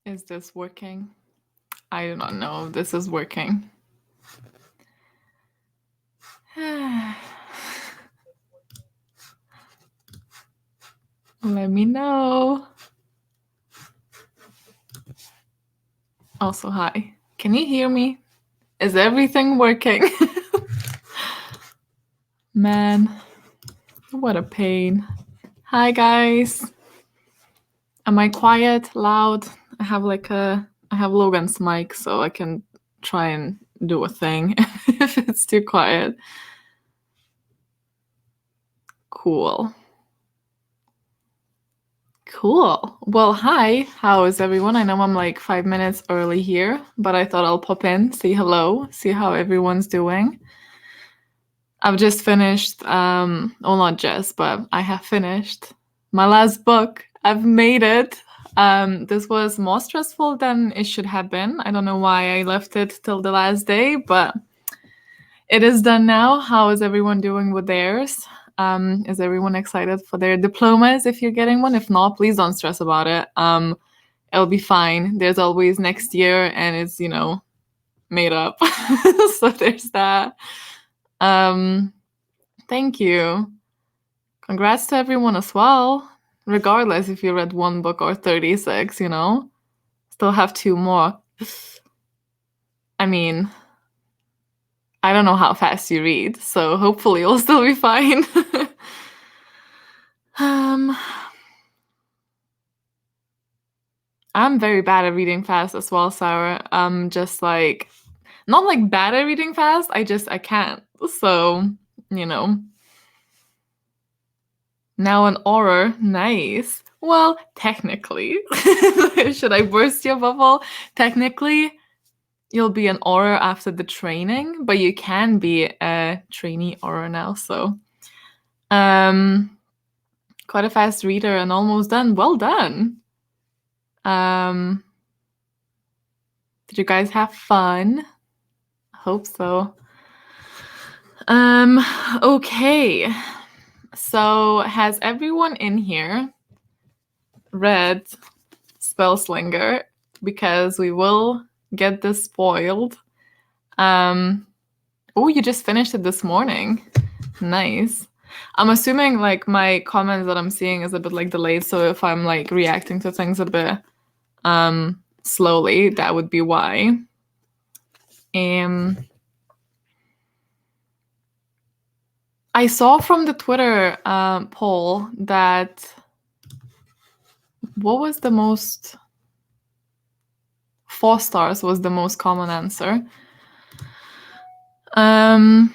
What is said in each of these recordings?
Is this working? I do not know if this is working. Let me know. Also, hi. Can you hear me? Is everything working? Man, what a pain. Hi, guys. Am I quiet, loud? I have Logan's mic, so I can try and do a thing if it's too quiet. Cool. Well, hi. How is everyone? I know I'm like 5 minutes early here, but I thought I'll pop in, say hello, see how everyone's doing. I've just finished, not just, but I have finished my last book. I've made it. This was more stressful than it should have been. I don't know why I left it till the last day, but it is done now. How is everyone doing with theirs? Is everyone excited for their diplomas if you're getting one? If not, please don't stress about it. It'll be fine. There's always next year and it's, made up. So there's that. Thank you. Congrats to everyone as well. Regardless if you read one book or 36, Still have 2 more. I mean, I don't know how fast you read, so hopefully you'll still be fine. I'm very bad at reading fast as well, Sarah. I'm just like, not like bad at reading fast, I can't. So, Now an aura, nice. Well, technically, should I burst your bubble? Technically, you'll be an aura after the training, but you can be a trainee aura now, so. Quite a fast reader and almost done. Well done. Did you guys have fun? I hope so. Okay. So has everyone in here read Spellslinger? Because we will get this spoiled. Oh, you just finished it this morning. Nice. I'm assuming like my comments that I'm seeing is a bit like delayed, so if I'm like reacting to things a bit slowly, that would be why. I saw from the Twitter poll that what was the most 4 stars was the most common answer. Are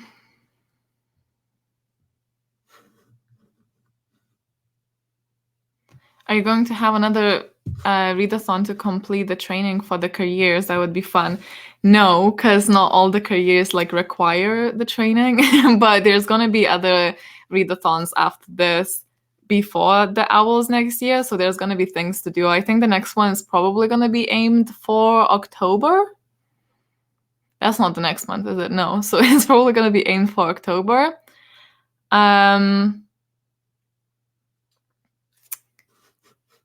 you going to have another readathon to complete the training for the careers? That would be fun. No, because not all the careers like require the training, but there's going to be other readathons after this before the Owls next year, so there's going to be things to do. I think the next one is probably going to be aimed for October. That's not the next month, is it? No, so it's probably going to be aimed for October.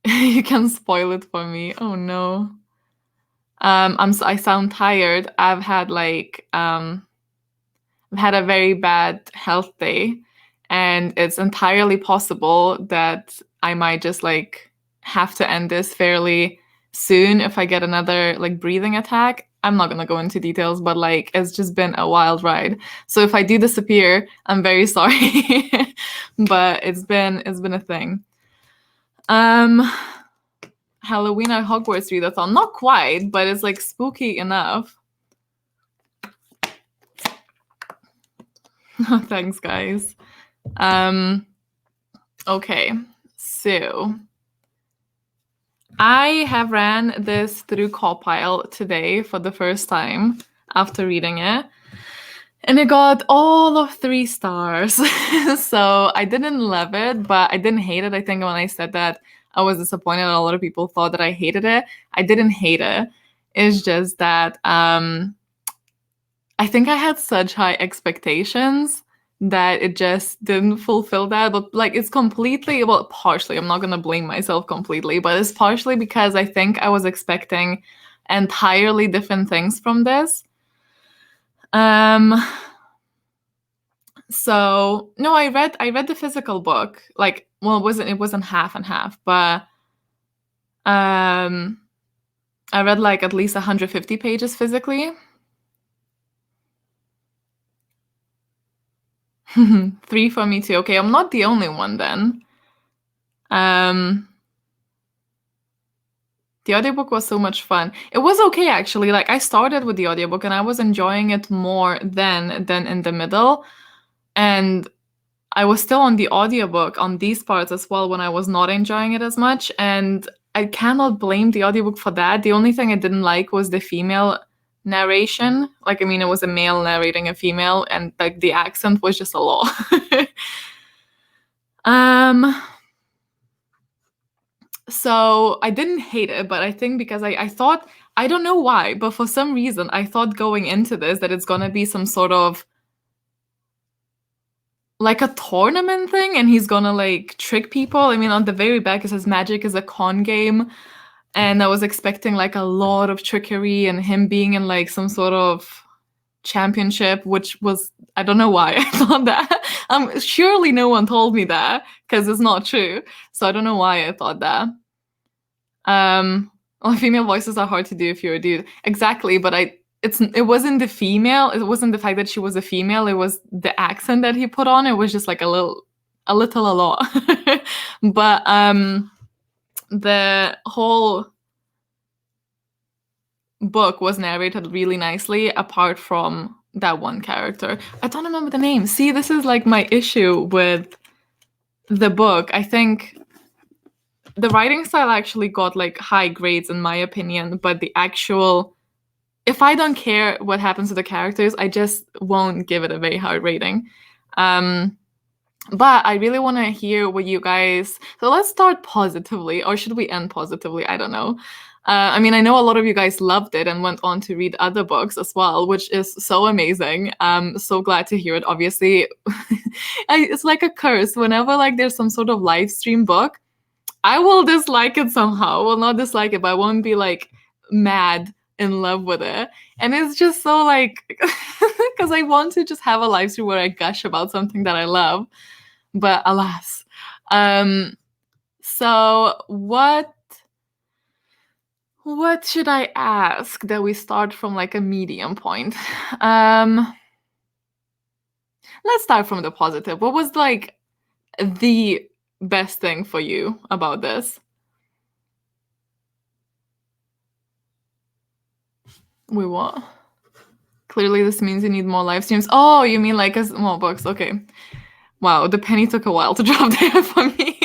You can spoil it for me. Oh no. I sound tired. I've had a very bad health day, and it's entirely possible that I might just like have to end this fairly soon if I get another like breathing attack. I'm not gonna go into details, but like it's just been a wild ride. So if I do disappear, I'm very sorry. But it's been a thing. Halloween at Hogwarts readathon. Not quite, but it's like spooky enough. Thanks, guys. Okay, so I have ran this through Compile today for the first time after reading it. And it got all of 3 stars. So I didn't love it, but I didn't hate it. I think when I said that, I was disappointed. A lot of people thought that I hated it. I didn't hate it. It's just that I think I had such high expectations that it just didn't fulfill that. But like it's completely, well, partially, I'm not gonna blame myself completely, but it's partially because I think I was expecting entirely different things from this. So no, I read the physical book. Like, well, it wasn't half and half, but I read like at least 150 pages physically. 3 for me too. Okay, I'm not the only one then. The audiobook was so much fun. It was okay actually. Like I started with the audiobook and I was enjoying it more then than in the middle. And I was still on the audiobook on these parts as well when I was not enjoying it as much. And I cannot blame the audiobook for that. The only thing I didn't like was the female narration. Like, I mean, it was a male narrating a female, and like the accent was just a lot. So I didn't hate it, but I think because I thought, I don't know why, but for some reason I thought going into this that it's gonna be some sort of like a tournament thing and he's gonna like trick people. I mean, on the very back it says magic is a con game, and I was expecting like a lot of trickery and him being in like some sort of championship, which was, I don't know why I thought that. Surely no one told me that because it's not true. So I don't know why I thought that. Well, female voices are hard to do if you're a dude. Exactly, but it wasn't the female. It wasn't the fact that she was a female. It was the accent that he put on. It was just like a lot. But the whole book was narrated really nicely, apart from that one character. I don't remember the name. See, this is like my issue with the book. I think the writing style actually got like high grades in my opinion, but the actual, if I don't care what happens to the characters, I just won't give it a very high rating. But I really want to hear what you guys. So let's start positively, or should we end positively? I don't know. I mean, I know a lot of you guys loved it and went on to read other books as well, which is so amazing. I'm so glad to hear it. Obviously, it's like a curse. Whenever like there's some sort of live stream book, I will dislike it somehow. Well, not dislike it, but I won't be like mad in love with it. And it's just so like, because I want to just have a live stream where I gush about something that I love, but alas. So what should I ask that we start from like a medium point? Let's start from the positive. What was like the best thing for you about this? Wait, what? Clearly this means you need more live streams. Oh, you mean like more books. Okay. Wow, the penny took a while to drop there for me.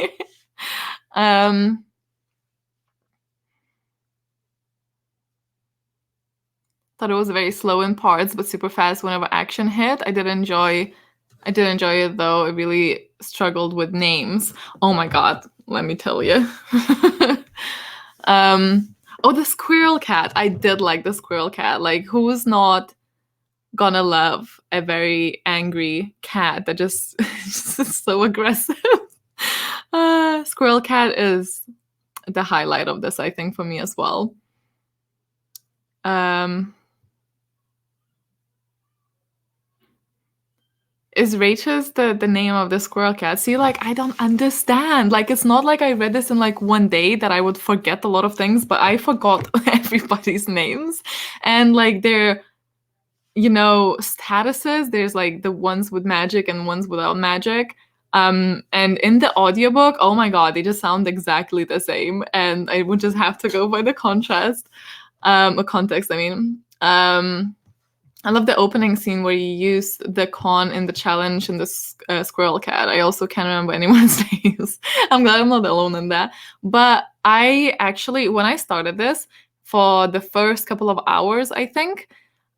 Thought it was very slow in parts, but super fast whenever action hit. I did enjoy it though. I really struggled with names. Oh my god, let me tell you. Oh, the squirrel cat. I did like the squirrel cat. Like, who's not gonna love a very angry cat that just is so aggressive? Squirrel cat is the highlight of this, I think, for me as well. Is Rachel's the name of the squirrel cat? See, like, I don't understand. Like, it's not like I read this in like one day that I would forget a lot of things, but I forgot everybody's names. And like their, statuses, there's like the ones with magic and ones without magic. And in the audiobook, oh my god, they just sound exactly the same. And I would just have to go by the contrast, or context, I mean. I love the opening scene where you use the con in the challenge in the squirrel cat. I also can't remember anyone's names. I'm glad I'm not alone in that. But I actually, when I started this, for the first couple of hours, I think,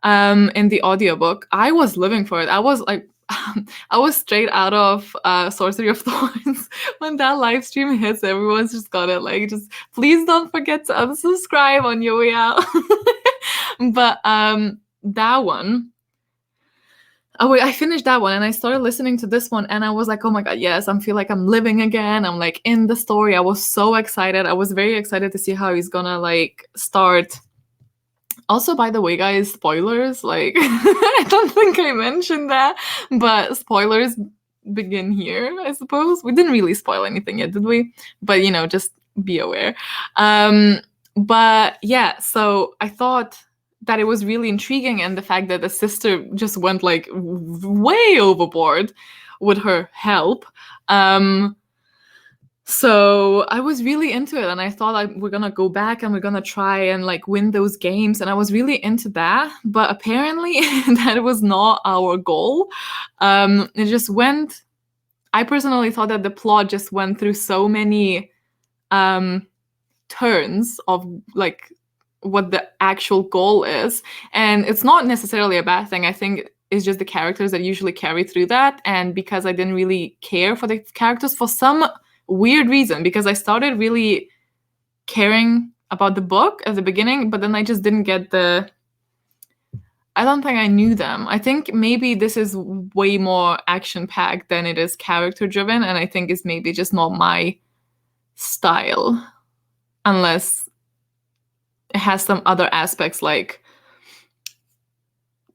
in the audiobook, I was living for it. I was like, I was straight out of Sorcery of Thorns. When that live stream hits, everyone's just got it. Like, just please don't forget to unsubscribe on your way out. But that one, Oh wait, I finished that one and I started listening to this one and I was like, oh my god, yes, I feel like I'm living again. I'm like in the story. I was so excited. I was very excited to see how he's gonna like start. Also, by the way, guys, spoilers. Like, I don't think I mentioned that, but spoilers begin here, I suppose. We didn't really spoil anything yet, did we? But, just be aware. Um, but yeah, so I thought that it was really intriguing, and the fact that the sister just went like way overboard with her help. So I was really into it, and I thought like we're gonna go back and we're gonna try and like win those games, and I was really into that. But apparently, that was not our goal. It just went. I personally thought that the plot just went through so many um, turns of like what the actual goal is, and it's not necessarily a bad thing. I think it's just the characters that usually carry through that, and because I didn't really care for the characters for some weird reason, because I started really caring about the book at the beginning, but then I just didn't get I don't think I knew them. I think maybe this is way more action packed than it is character driven, and I think it's maybe just not my style, unless it has some other aspects like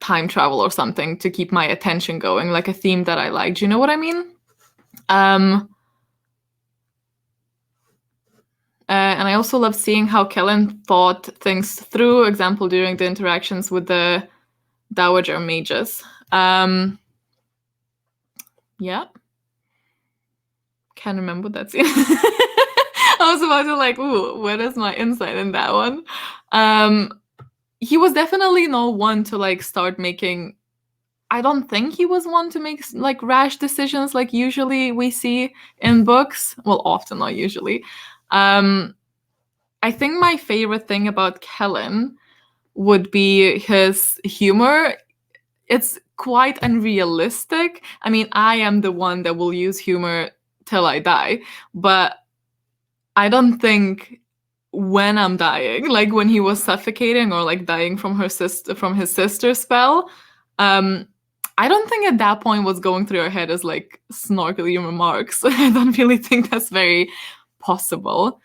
time travel or something to keep my attention going, like a theme that I like. Do you know what I mean? And I also love seeing how Kellen thought things through, example, during the interactions with the Dowager mages. Yeah. Can't remember that scene. I was about to like, ooh, what is my insight in that one? He was definitely not one to like start making. I don't think he was one to make like rash decisions like usually we see in books. Well, often, not usually. I think my favorite thing about Kellen would be his humor. It's quite unrealistic. I mean, I am the one that will use humor till I die, but I don't think when I'm dying, like when he was suffocating or like dying from his sister's spell, I don't think at that point what's going through her head is like snarkily remarks. I don't really think that's very possible.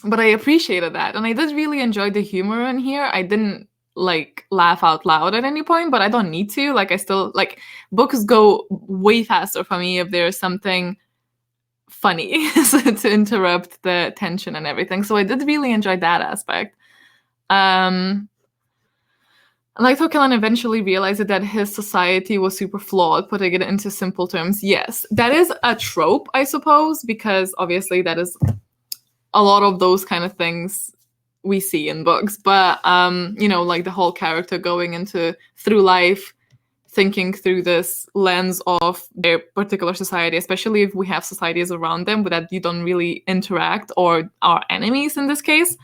But I appreciated that, and I did really enjoy the humor in here. I didn't like laugh out loud at any point, but I don't need to. Like I still like books go way faster for me if there's something funny so to interrupt the tension and everything. So I did really enjoy that aspect. I liked how Kellen eventually realized that his society was super flawed, putting it into simple terms. Yes, that is a trope, I suppose, because obviously that is a lot of those kind of things we see in books. But like the whole character going into through life, thinking through this lens of their particular society, especially if we have societies around them that you don't really interact or are enemies in this case.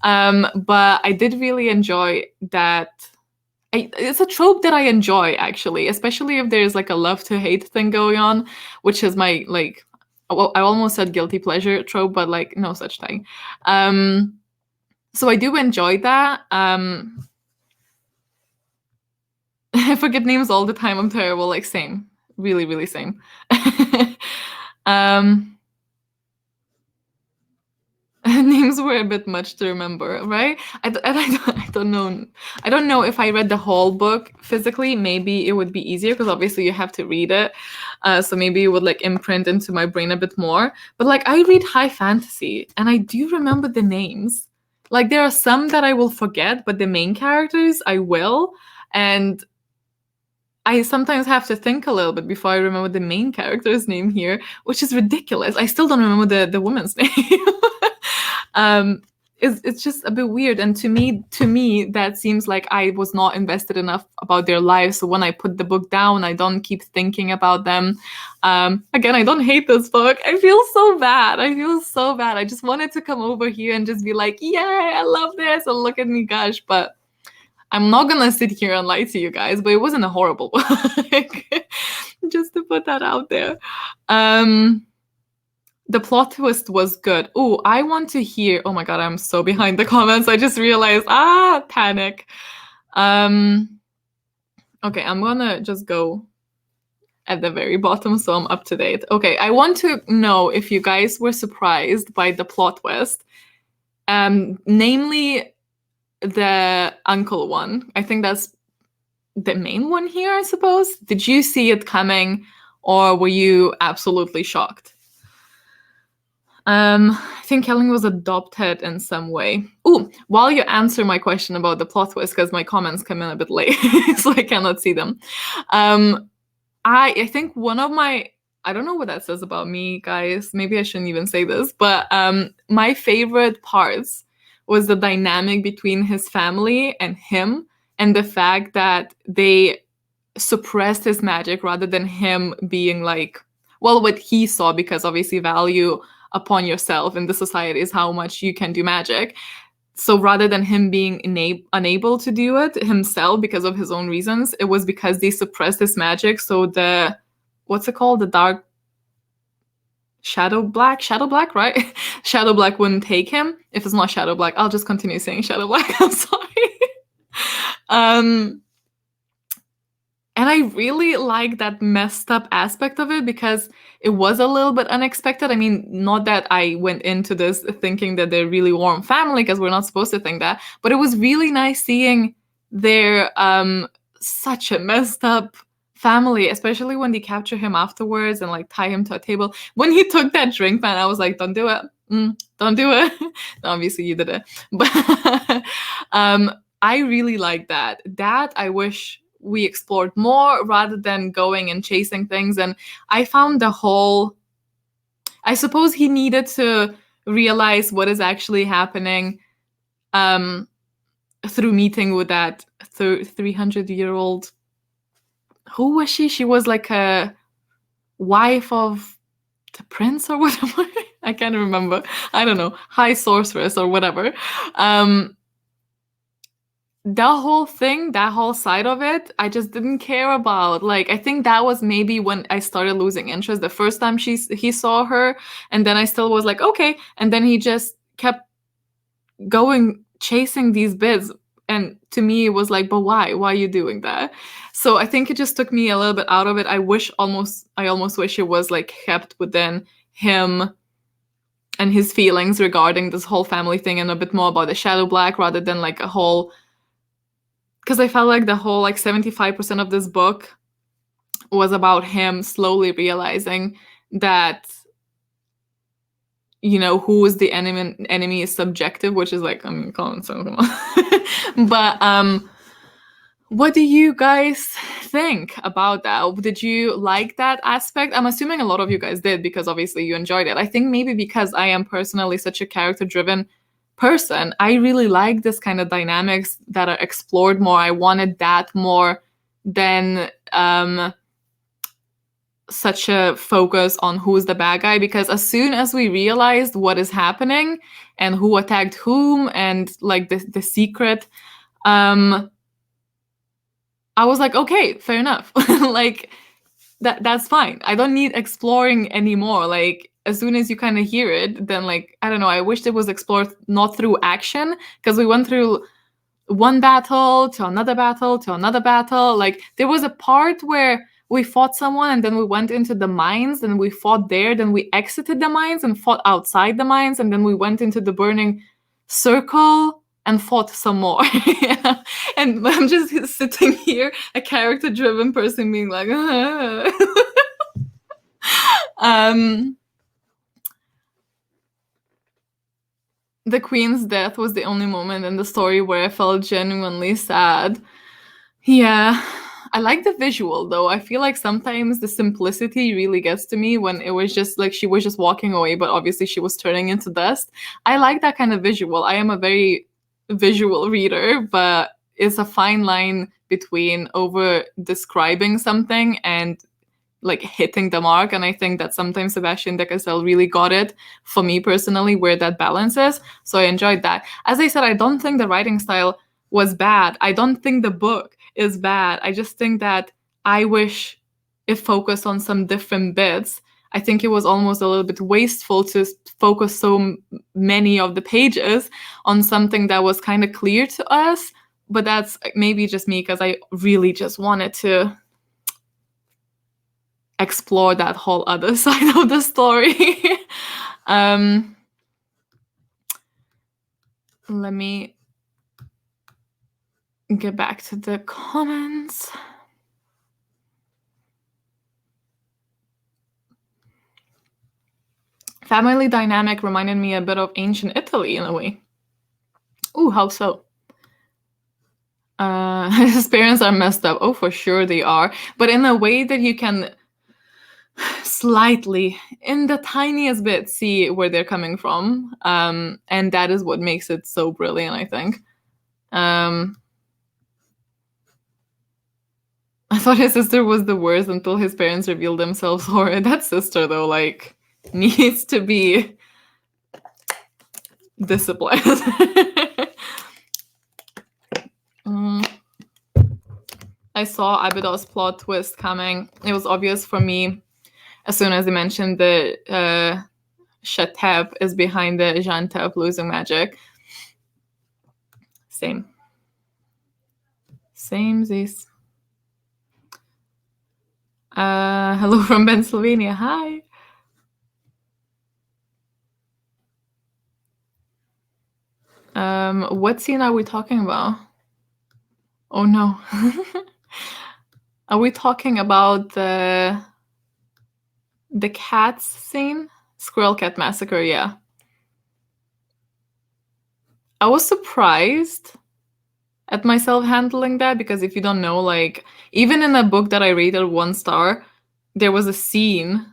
But I did really enjoy that. It's a trope that I enjoy, actually, especially if there's like a love to hate thing going on, which is my like, well, I almost said guilty pleasure trope, but like no such thing. So I do enjoy that. I forget names all the time. I'm terrible. Like same, really, really same. Names were a bit much to remember, right? I don't know. I don't know if I read the whole book physically. Maybe it would be easier because obviously you have to read it. So maybe it would like imprint into my brain a bit more. But like I read high fantasy and I do remember the names. Like there are some that I will forget, but the main characters I will. And I sometimes have to think a little bit before I remember the main character's name here, which is ridiculous. I still don't remember the woman's name. It's just a bit weird, and to me that seems like I was not invested enough about their lives. So when I put the book down, I don't keep thinking about them. Again, I don't hate this book. I feel so bad. I just wanted to come over here and just be like, yeah, I love this, and look at me gush, but I'm not gonna sit here and lie to you guys, but it wasn't a horrible book. Just to put that out there. The plot twist was good. Oh, I want to hear. Oh my god, I'm so behind the comments. I just realized. Panic. Okay, I'm gonna just go at the very bottom so I'm up to date. Okay, I want to know if you guys were surprised by the plot twist. Namely the uncle one. I think that's the main one here, I suppose. Did you see it coming, or were you absolutely shocked? I think Kelling was adopted in some way. Ooh, while you answer my question about the plot twist, because my comments come in a bit late, so I cannot see them. I think one of my, I don't know what that says about me, guys. Maybe I shouldn't even say this, but my favorite parts was the dynamic between his family and him, and the fact that they suppressed his magic rather than him being like, well, what he saw, because obviously value upon yourself in the society is how much you can do magic. So rather than him being unable to do it himself because of his own reasons, it was because they suppressed his magic. So the, what's it called? The dark shadow black, right? Shadow black wouldn't take him. If it's not shadow black, I'll just continue saying shadow black. I'm sorry. And I really like that messed up aspect of it because it was a little bit unexpected. I mean, not that I went into this thinking that they're really warm family, because we're not supposed to think that, but it was really nice seeing their such a messed up family, especially when they capture him afterwards and like tie him to a table. When he took that drink, man, I was like, don't do it. Don't do it. No, obviously you did it. But I really like that. That I wish we explored more rather than going and chasing things. And I found the whole, I suppose he needed to realize what is actually happening through meeting with that 300-year-old. Who was she? She was like a wife of the prince or whatever. I can't remember. I don't know. High sorceress or whatever. The whole thing, that whole side of it, I just didn't care about. Like, I think that was maybe when I started losing interest. The first time he saw her, and then I still was like, okay. And then he just kept going, chasing these bits. And to me, it was like, but why? Why are you doing that? So I think it just took me a little bit out of it. I almost wish it was like kept within him and his feelings regarding this whole family thing, and a bit more about the shadow black rather than like a whole, because I felt like the whole like 75% of this book was about him slowly realizing that, you know, who is the enemy is subjective, which is like, I mean, come on. But what do you guys think about that? Did you like that aspect? I'm assuming a lot of you guys did, because obviously you enjoyed it. I think maybe because I am personally such a character-driven person, I really like this kind of dynamics that are explored more. I wanted that more than such a focus on who's the bad guy, because as soon as we realized what is happening and who attacked whom and like the secret, I was like, okay, fair enough. Like that's fine. I don't need exploring anymore. Like as soon as you kind of hear it, then like, I don't know, I wish it was explored not through action, because we went through one battle to another battle to another battle. Like there was a part where we fought someone and then we went into the mines and we fought there, then we exited the mines and fought outside the mines, and then we went into the burning circle and fought some more. Yeah. And I'm just sitting here, a character-driven person, being like, the queen's death was the only moment in the story where I felt genuinely sad. Yeah, I like the visual though. I feel like sometimes the simplicity really gets to me when it was just like she was just walking away, but obviously she was turning into dust. I like that kind of visual. I am a very visual reader, but it's a fine line between over describing something and like hitting the mark. And I think that sometimes Sebastian de Castell really got it, for me personally, where that balance is. So I enjoyed that. As I said, I don't think the writing style was bad. I don't think the book is bad. I just think that I wish it focused on some different bits. I think it was almost a little bit wasteful to focus so many of the pages on something that was kind of clear to us, but that's maybe just me because I really just wanted to explore that whole other side of the story. Let me get back to the comments. Family dynamic reminded me a bit of ancient Italy in a way. Ooh, how so? His parents are messed up. Oh, for sure they are. But in a way that you can slightly, in the tiniest bit, see where they're coming from. And that is what makes it so brilliant, I think. I thought his sister was the worst until his parents revealed themselves horrid. That sister, though, like, needs to be disciplined. I saw Abidos's plot twist coming. It was obvious for me as soon as he mentioned the Shatep is behind the Jantep losing magic. Same. Samesies. Hello from Pennsylvania. Hi. What scene are we talking about? Oh no. Are we talking about the cats scene? Squirrel Cat Massacre, yeah. I was surprised at myself handling that because if you don't know, like, even in a book that I rated 1 star, there was a scene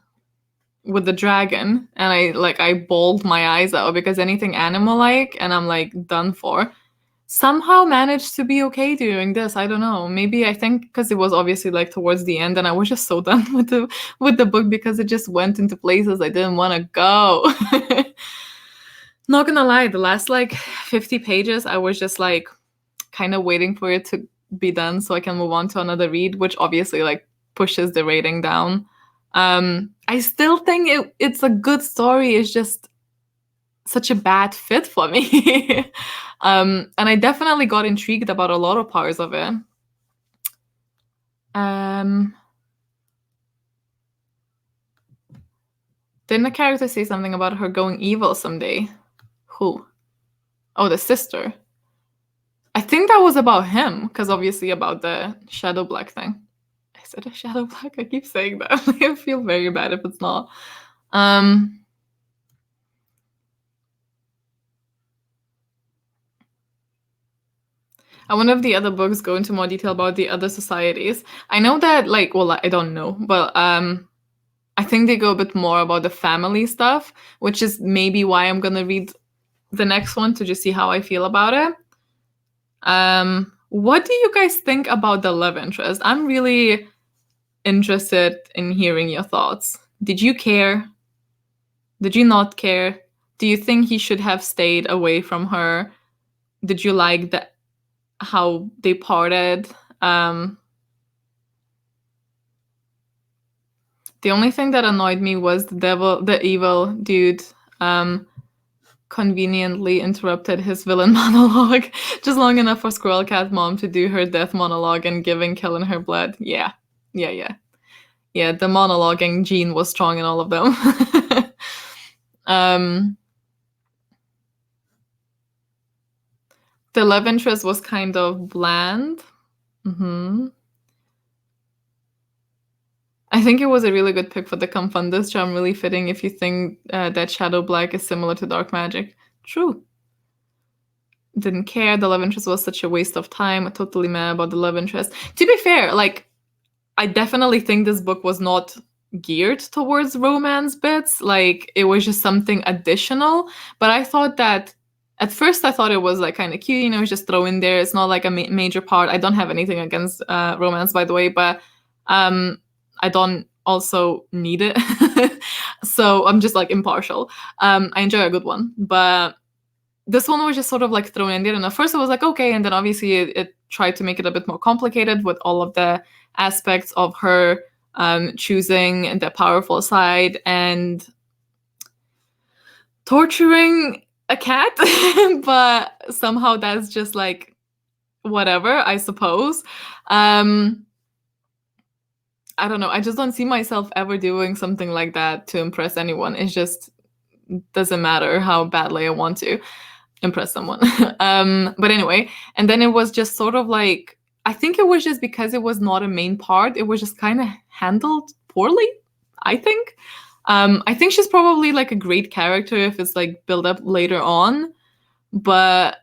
with the dragon and I bawled my eyes out because anything animal-like and I'm like done for. Somehow managed to be okay during this. I don't know. Maybe I think because it was obviously like towards the end and I was just so done with the book because it just went into places I didn't want to go. Not gonna lie, the last like 50 pages, I was just like kind of waiting for it to be done so I can move on to another read, which obviously like pushes the rating down. I still think it's a good story. It's just such a bad fit for me. And I definitely got intrigued about a lot of parts of it. Didn't the character say something about her going evil someday? Who? Oh, the sister. I think that was about him, because obviously about the Shadow Black thing. Is it a Shadow Black? I keep saying that. I feel very bad if it's not. I wonder if the other books go into more detail about the other societies. I know that, like, well, I don't know, but I think they go a bit more about the family stuff, which is maybe why I'm gonna read the next one to just see how I feel about it. What do you guys think about the love interest? I'm really interested in hearing your thoughts. Did you care? Did you not care? Do you think he should have stayed away from her? Did you like how they parted? The only thing that annoyed me was the evil dude conveniently interrupted his villain monologue just long enough for Squirrel Cat Mom to do her death monologue and killing her blood. Yeah, the monologuing gene was strong in all of them. The love interest was kind of bland. I think it was a really good pick for the Confundus charm, really fitting if you think that Shadow Black is similar to Dark Magic. True. Didn't care. The love interest was such a waste of time. I'm totally mad about the love interest. To be fair, like, I definitely think this book was not geared towards romance bits. Like, it was just something additional. But I thought that, at first I thought it was like kind of cute, you know, just throw in there. It's not like a major part. I don't have anything against romance, by the way, but I don't also need it. So I'm just like impartial. I enjoy a good one, but this one was just sort of like thrown in there. And at first I was like, okay. And then obviously it tried to make it a bit more complicated with all of the aspects of her choosing the powerful side and torturing a cat. But somehow that's just like whatever, I suppose. Um, I don't know. I just don't see myself ever doing something like that to impress anyone. It just doesn't matter how badly I want to impress someone. But anyway, and then it was just sort of like, I think it was just because it was not a main part, it was just kind of handled poorly, I think. I think she's probably like a great character if it's like built up later on, but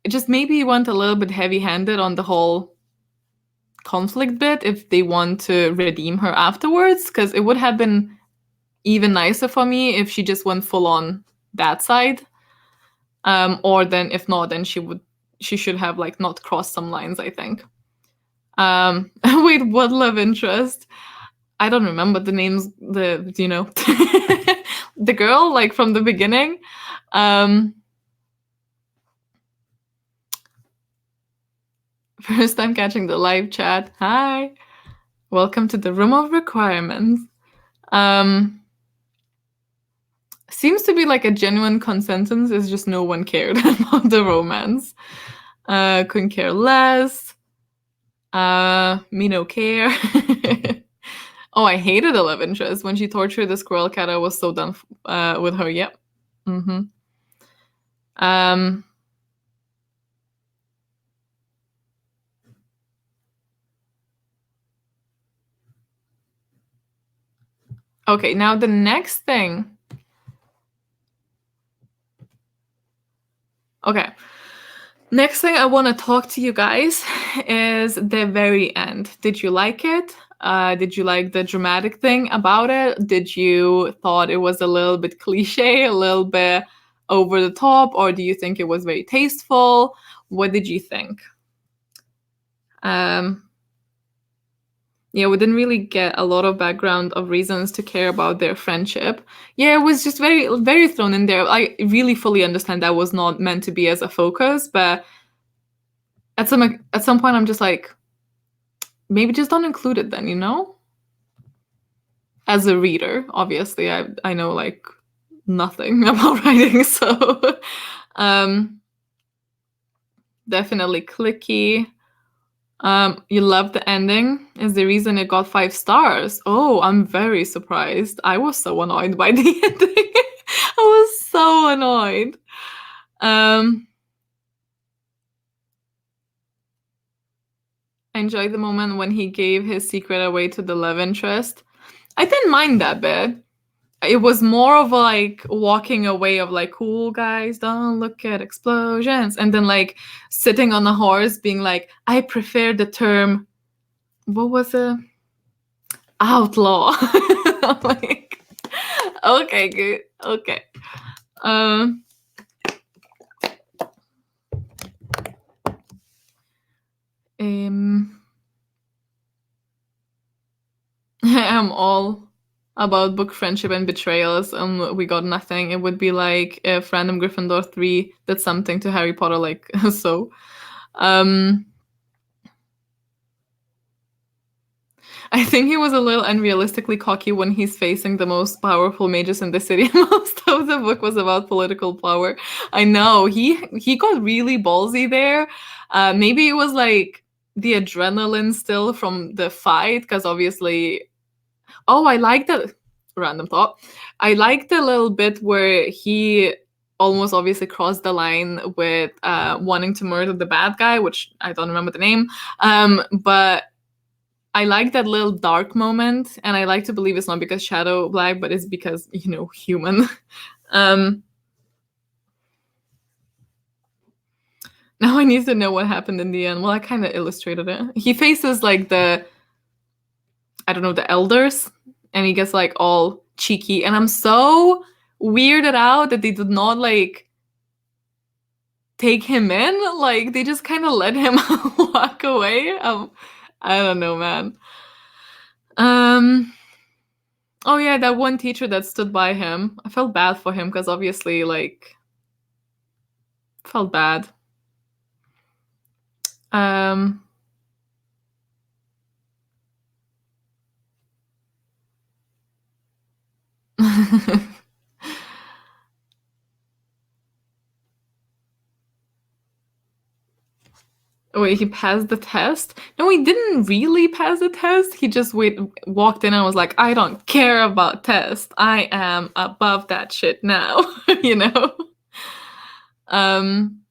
it just maybe went a little bit heavy handed on the whole conflict bit if they want to redeem her afterwards, because it would have been even nicer for me if she just went full on that side. Or then if not, then she should have like not crossed some lines, I think. Wait, what love interest? I don't remember the names, the girl like from the beginning. Um First time catching the live chat. Hi. Welcome to the room of requirements. Um Seems to be like a genuine consensus is just no one cared about the romance. Couldn't care less. Me no care. Oh, I hated the love interest when she tortured the squirrel cat. I was so done with her. Yep. Mm-hmm. Um. Okay, now the next thing. Okay. Next thing I want to talk to you guys is the very end. Did you like it? Did you like the dramatic thing about it? Did you thought it was a little bit cliche, a little bit over the top, or do you think it was very tasteful? What did you think? Um, yeah, we didn't really get a lot of background of reasons to care about their friendship. Yeah, it was just very, very thrown in there. I really fully understand that was not meant to be as a focus, but at some point, I'm just like, maybe just don't include it then, you know? As a reader, obviously, I know like nothing about writing, so um, definitely clicky. You love the ending. Is the reason it got 5 stars. Oh, I'm very surprised. I was so annoyed by the ending. I was so annoyed. Um, I enjoyed the moment when he gave his secret away to the love interest. I didn't mind that bit. It was more of like walking away of like, cool guys, don't look at explosions, and then like sitting on a horse being like, I prefer the term, what was it, outlaw. I'm like, okay, good, okay. um um I'm all about book friendship and betrayals, and we got nothing. It would be like if Random Gryffindor 3 did something to Harry Potter, like so. um I think he was a little unrealistically cocky when he's facing the most powerful mages in the city. Most of the book was about political power. I know he got really ballsy there. Maybe it was like the adrenaline still from the fight, because obviously. Oh, I like the random thought. I like the little bit where he almost obviously crossed the line with wanting to murder the bad guy, which I don't remember the name. But I like that little dark moment, and I like to believe it's not because Shadow Black, but it's because, human. um, Now I need to know what happened in the end. Well, I kind of illustrated it. He faces like I don't know, the elders, and he gets like all cheeky, and I'm so weirded out that they did not like take him in. Like they just kind of let him walk away. I don't know, man. Um, Oh yeah, that one teacher that stood by him. I felt bad for him because obviously, like, felt bad. Um, Wait, he passed the test? No, he didn't really pass the test. He just walked in and was like, I don't care about tests. I am above that shit now, you know? Um,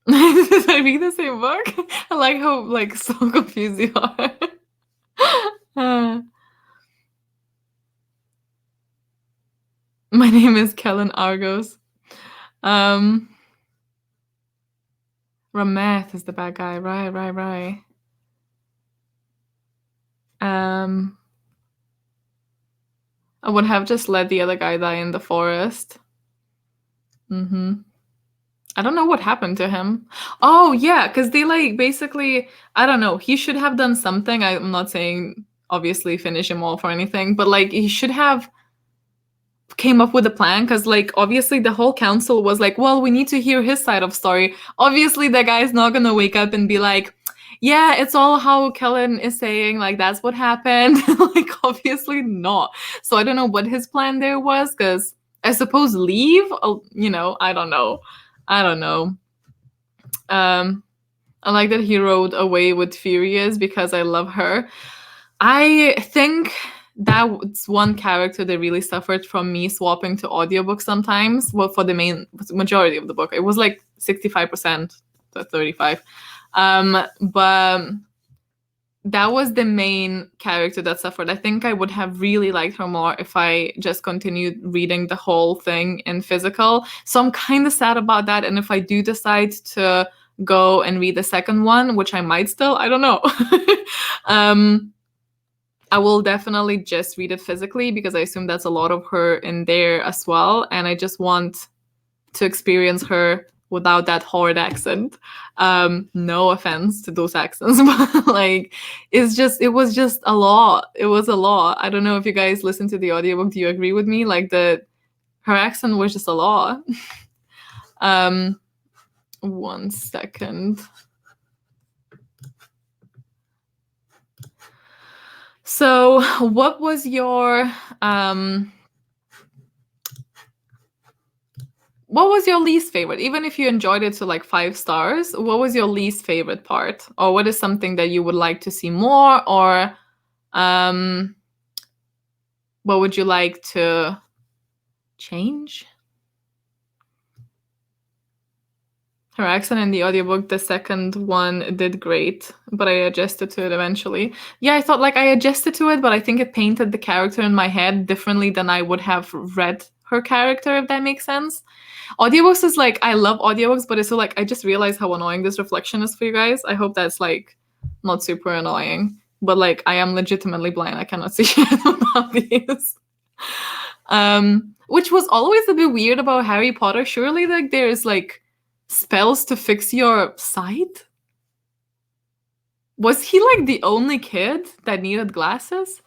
did I read the same book? I like how like so confused you are. Uh, my name is Kellen Argos. Um, Rameth is the bad guy. Right. Um, I would have just let the other guy die in the forest. Mm-hmm. I don't know what happened to him. Oh, yeah, because they like basically, I don't know, he should have done something. I'm not saying obviously finish him off or anything, but like he should have came up with a plan because like obviously the whole council was like, well, we need to hear his side of story. Obviously the guy's not gonna wake up and be like, yeah, it's all how Kellen is saying, like that's what happened. Like obviously not. So I don't know what his plan there was because I suppose leave, I don't know. um I like that he rode away with Furious because I love her. I think that's one character that really suffered from me swapping to audiobook sometimes. Well, for the majority of the book, it was like 65% to 35. But that was the main character that suffered. I think I would have really liked her more if I just continued reading the whole thing in physical. So I'm kind of sad about that. And if I do decide to go and read the second one, which I might still, I don't know. I will definitely just read it physically because I assume that's a lot of her in there as well. And I just want to experience her without that horrid accent. No offense to those accents, but like it was just a lot. It was a lot. I don't know if you guys listen to the audiobook. Do you agree with me? Like her accent was just a lot. 1 second. So what was your least favorite? Even if you enjoyed it to like 5 stars, what was your least favorite part? Or what is something that you would like to see more? Or what would you like to change? Her accent in the audiobook, the second one did great, but I adjusted to it eventually. Yeah, I thought like I adjusted to it, but I think it painted the character in my head differently than I would have read her character, if that makes sense. Audiobooks is like, I love audiobooks, but it's so like, I just realized how annoying this reflection is for you guys. I hope that's like not super annoying, but like I am legitimately blind. I cannot see shit about these. Which was always a bit weird about Harry Potter. Surely like there's like spells to fix your sight? Was he like the only kid that needed glasses?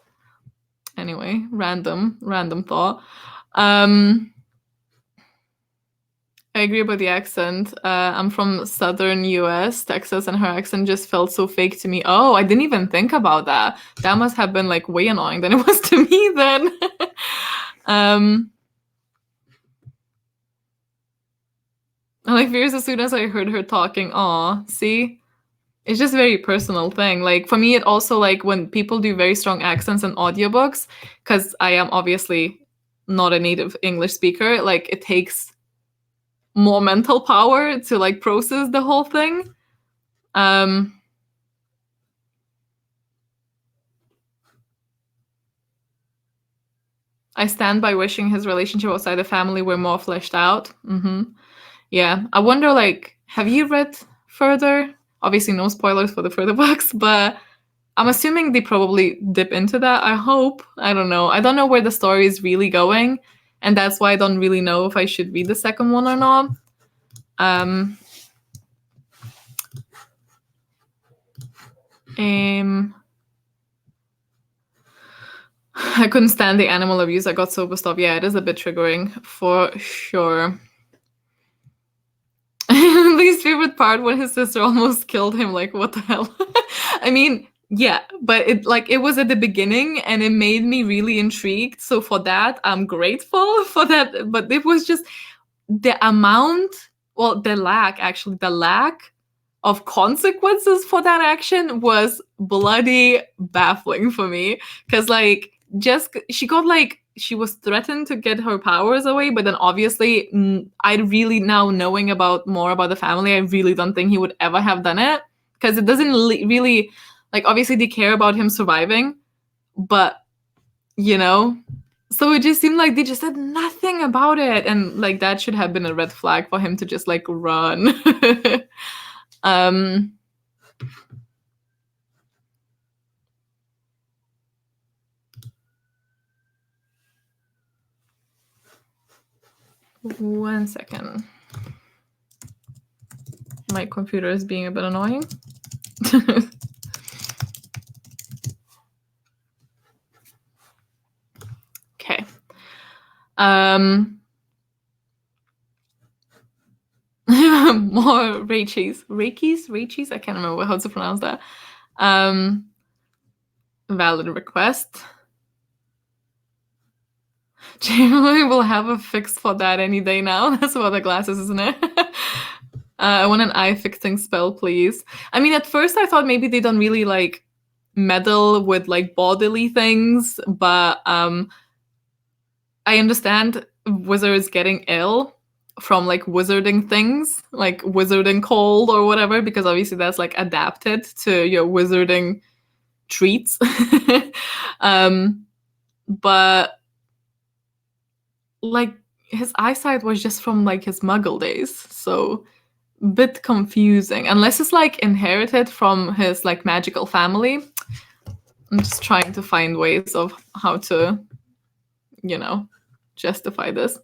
Anyway, random thought. I agree about the accent. I'm from southern US, Texas, and her accent just felt so fake to me. Oh, I didn't even think about that. That must have been like way annoying than it was to me then. I like fears as soon as I heard her talking. Aw, see? It's just a very personal thing. Like for me, it also like when people do very strong accents in audiobooks, because I am obviously not a native English speaker, like it takes more mental power to like process the whole thing. I stand by wishing his relationship outside the family were more fleshed out. Yeah, I wonder like, have you read further? Obviously, no spoilers for the further books, but I'm assuming they probably dip into that. I hope. I don't know. I don't know where the story is really going, and that's why I don't really know if I should read the second one or not. I couldn't stand the animal abuse. I got so pissed off. Yeah, it is a bit triggering for sure. Least favorite part when his sister almost killed him. Like, what the hell? I mean, yeah, but it was at the beginning and it made me really intrigued. So for that, I'm grateful for that. But it was just the amount well, the lack of consequences for that action was bloody baffling for me. Because, like, she was threatened to get her powers away, but then obviously, I really, now knowing more about the family, I really don't think he would ever have done it. Because it doesn't really, like, obviously they care about him surviving, but, you know, so it just seemed like they just said nothing about it, and like that should have been a red flag for him to just like run. um 1 second. My computer is being a bit annoying. Okay. More Reikis. I can't remember how to pronounce that. Valid request. Jamie will have a fix for that any day now. That's about the glasses, isn't it? I want an eye fixing spell, please. I mean, at first I thought maybe they don't really like meddle with like bodily things, but I understand wizards getting ill from like wizarding things, like wizarding cold or whatever, because obviously that's like adapted to your wizarding treats. But like his eyesight was just from like his muggle days, so bit confusing. Unless it's like inherited from his like magical family. I'm just trying to find ways of how to, justify this.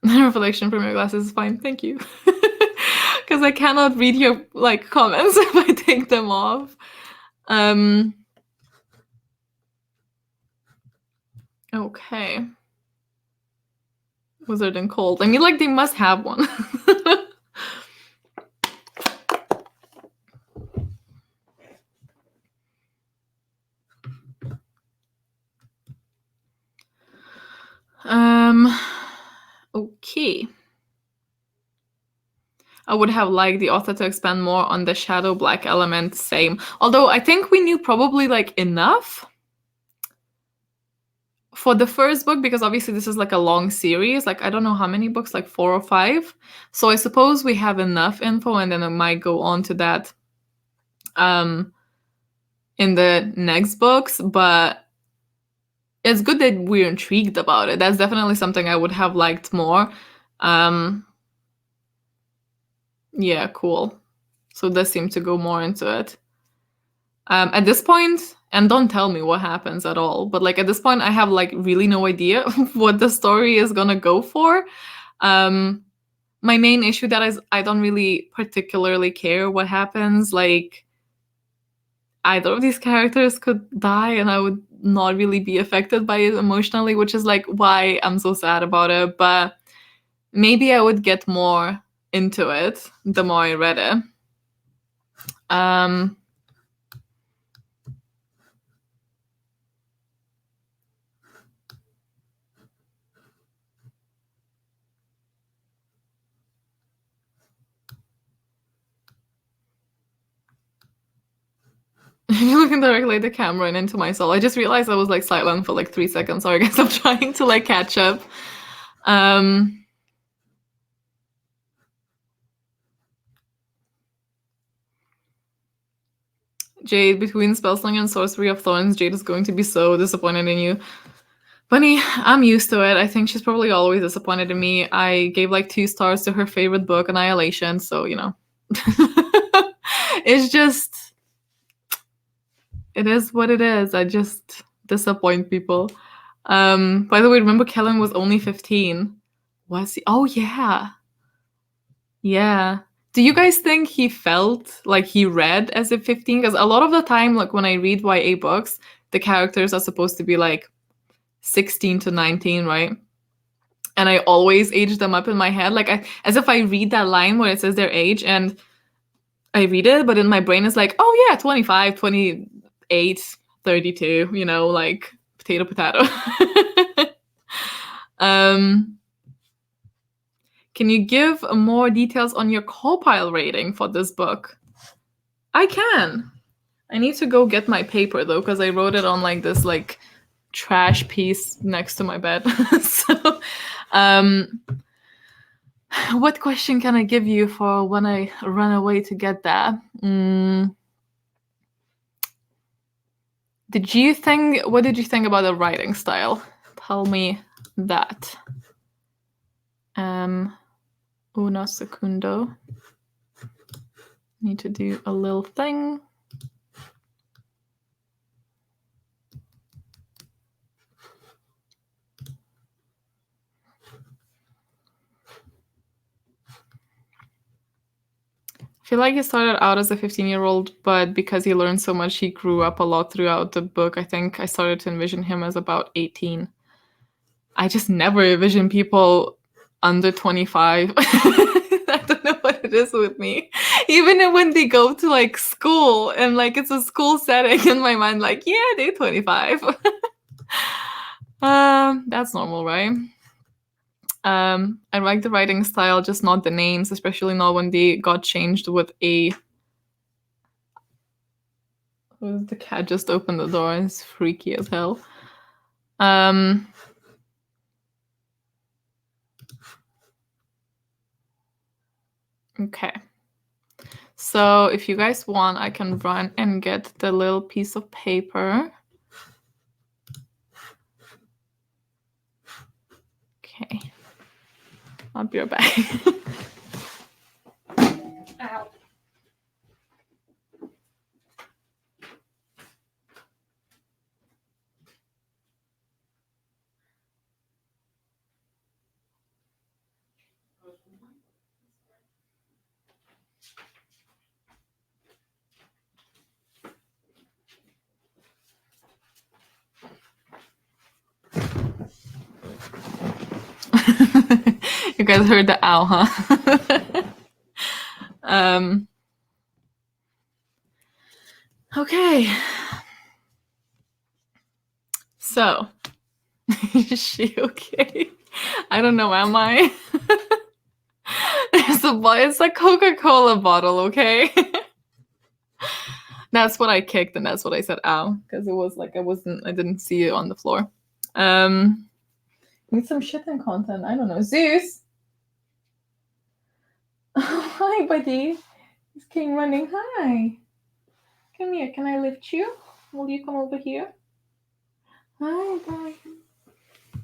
Reflection from your glasses is fine, thank you. Because I cannot read your like comments if I take them off. Okay. Wizard and cold. I mean, like, they must have one. Okay. I would have liked the author to expand more on the shadow black element, same. Although I think we knew probably like enough for the first book, because obviously this is like a long series. Like, I don't know how many books, like 4 or 5. So I suppose we have enough info, and then it might go on to that in the next books. But it's good that we're intrigued about it. That's definitely something I would have liked more. Yeah, cool. So this seemed to go more into it. At this point, and don't tell me what happens at all, but like at this point, I have like really no idea what the story is gonna go for. My main issue that is I don't really particularly care what happens. Like, either of these characters could die and I would not really be affected by it emotionally, which is like why I'm so sad about it. But maybe I would get more into it the more I read it. Looking directly at the camera and into my soul. I just realized I was like silent for like 3 seconds. Sorry guys, I'm trying to like catch up. Jade, between Spellslinger and Sorcery of Thorns, Jade is going to be so disappointed in you. Bunny, I'm used to it. I think she's probably always disappointed in me. I gave like 2 stars to her favorite book, Annihilation, so it's just, it is what it is. I just disappoint people. By the way, remember Kellen was only 15. Was he? Oh yeah. Yeah. Do you guys think he felt like he read as a 15? Because a lot of the time, like when I read YA books, the characters are supposed to be like 16 to 19, right? And I always age them up in my head, like as if I read that line where it says their age and I read it, but in my brain it's like, oh yeah, 25, 28, 32, you know, like potato. Can you give more details on your co-pile rating for this book? I can. I need to go get my paper though, because I wrote it on like this like trash piece next to my bed. So, what question can I give you for when I run away to get that? What did you think about the writing style? Tell me that. Uno segundo. Need to do a little thing. I feel like he started out as a 15-year-old, but because he learned so much, he grew up a lot throughout the book. I think I started to envision him as about 18. I just never envision people under 25. I don't know what it is with me. Even when they go to like school and like it's a school setting, in my mind, like, yeah, they're 25. That's normal, right? I like the writing style, just not the names, especially not when they got changed with a. The cat just opened the door and it's freaky as hell. Okay. So if you guys want, I can run and get the little piece of paper. Okay. I'll be right back. Ow. You guys heard the owl, huh? Okay. So, is she okay? I don't know, am I? It's a Coca-Cola bottle, okay? That's what I kicked, and that's what I said, ow, because it was like I didn't see it on the floor. Need some shitting content. I don't know. Zeus! Hi, buddy. He's came running. Hi. Come here. Can I lift you? Will you come over here? Hi, bye.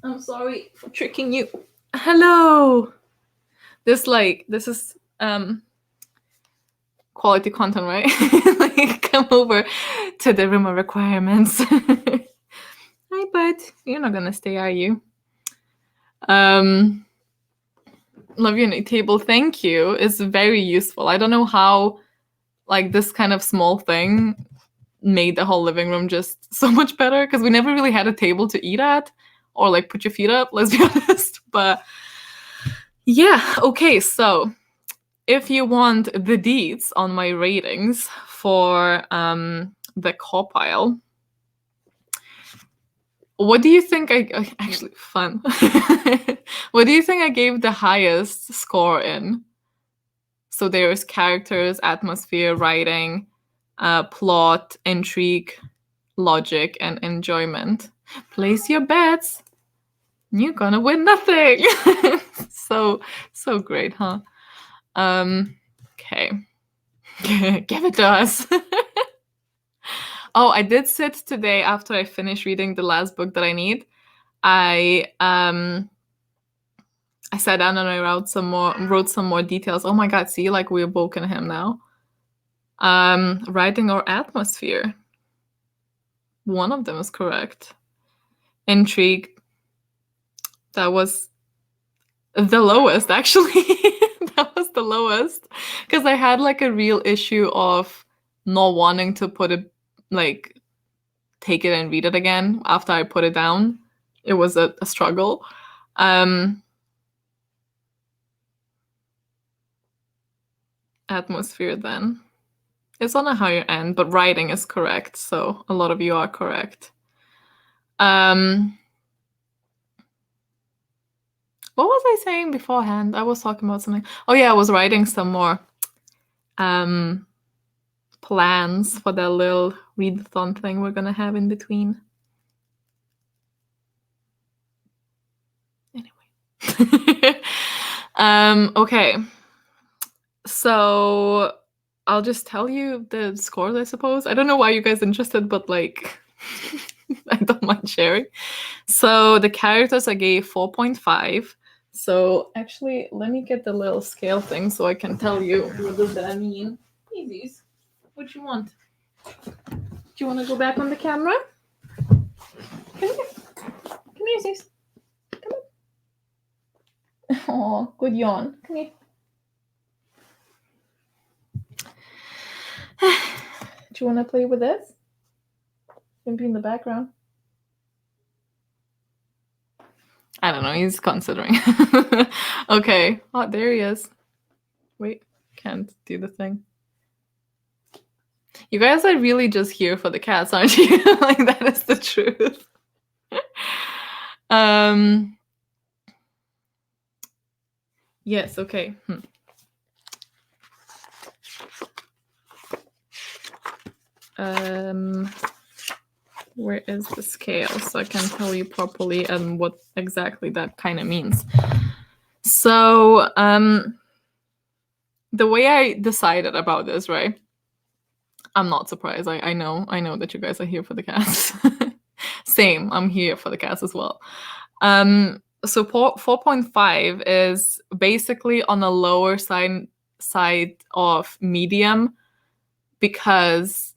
I'm sorry for tricking you. Hello. This is quality content, right? Like, come over to the room of requirements. Hi, bud. You're not gonna stay, are you? Love your table. Thank you. It's very useful. I don't know how, like, this kind of small thing made the whole living room just so much better, because we never really had a table to eat at or like put your feet up, let's be honest. But yeah, okay, so if you want the deets on my ratings for the co-pile, what do you think actually fun. What do you think I gave the highest score in? So there's characters, atmosphere, writing, plot, intrigue, logic, and enjoyment. Place your bets. You're gonna win nothing. So great, huh? Okay. Give it to us. Oh, I did sit today after I finished reading the last book that I need. I sat down and I wrote some more details. Oh my god, see, like we're boking him now. Writing or atmosphere. One of them is correct. Intrigue. That was the lowest, actually. That was the lowest. Because I had like a real issue of not wanting to put it, like, take it and read it again after I put it down. It was a struggle. Atmosphere then. It's on a higher end, but writing is correct, so a lot of you are correct. What was I saying beforehand? I was talking about something. Oh yeah, I was writing some more plans for the little readathon thing we're gonna have in between. Anyway. Okay. So I'll just tell you the scores, I suppose. I don't know why you guys are interested, but like I don't mind sharing. So the characters I gave 4.5. So actually, let me get the little scale thing so I can tell you what does that mean. Easies. What you want? Do you want to go back on the camera? Come here. Come here, sis. Come here. Oh, good yawn. Come here. Do you want to play with this? Can be in the background. I don't know. He's considering. Okay. Oh, there he is. Wait, can't do the thing. You guys are really just here for the cats, aren't you? Like, that is the truth. Yes, okay. Where is the scale so I can tell you properly and what exactly that kind of means. So, the way I decided about this, right? I'm not surprised. I know that you guys are here for the cats. Same, I'm here for the cats as well. So 4.5 is basically on the lower side of medium because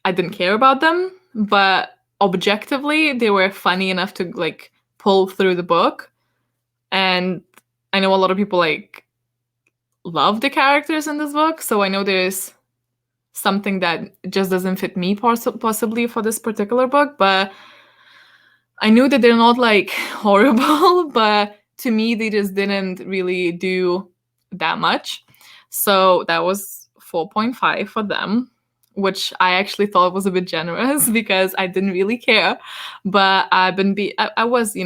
I didn't care about them, but objectively they were funny enough to like pull through the book. And I know a lot of people like love the characters in this book, so I know there's something that just doesn't fit me possibly for this particular book, but I knew that they're not like horrible, but to me they just didn't really do that much. So that was 4.5 for them, which I actually thought was a bit generous because I didn't really care, but I was,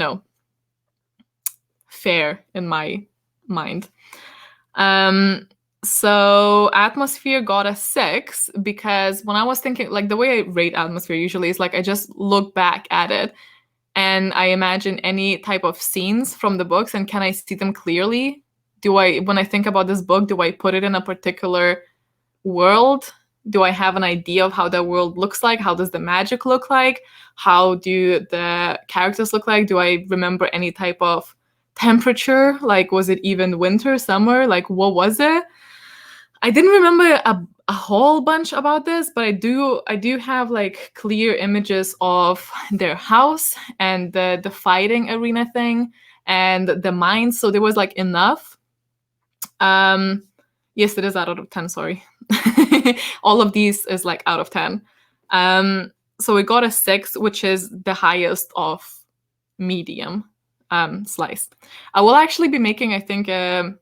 fair in my mind. So atmosphere got a 6 because when I was thinking, like the way I rate atmosphere usually is like I just look back at it and I imagine any type of scenes from the books and can I see them clearly? When I think about this book, do I put it in a particular world? Do I have an idea of how that world looks like? How does the magic look like? How do the characters look like? Do I remember any type of temperature? Like, was it even winter, summer? Like, what was it? I didn't remember a whole bunch about this, but I do have like clear images of their house and the fighting arena thing and the mines. So there was like enough. Yes, it is out of 10, sorry. All of these is like out of 10. So we got a 6, which is the highest of medium slice. I will actually be making, I think, a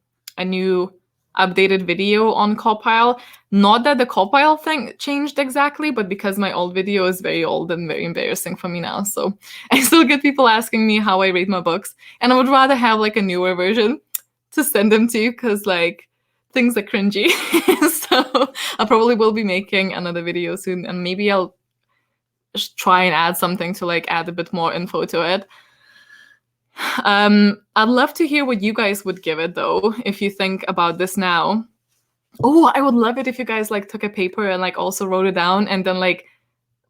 new updated video on Copile. Not that the Copile thing changed exactly, but because my old video is very old and very embarrassing for me now. So I still get people asking me how I rate my books, and I would rather have like a newer version to send them to you because like things are cringy. So I probably will be making another video soon, and maybe I'll try and add something to like add a bit more info to it. I'd love to hear what you guys would give it though, if you think about this now. Oh, I would love it if you guys like took a paper and like also wrote it down and then like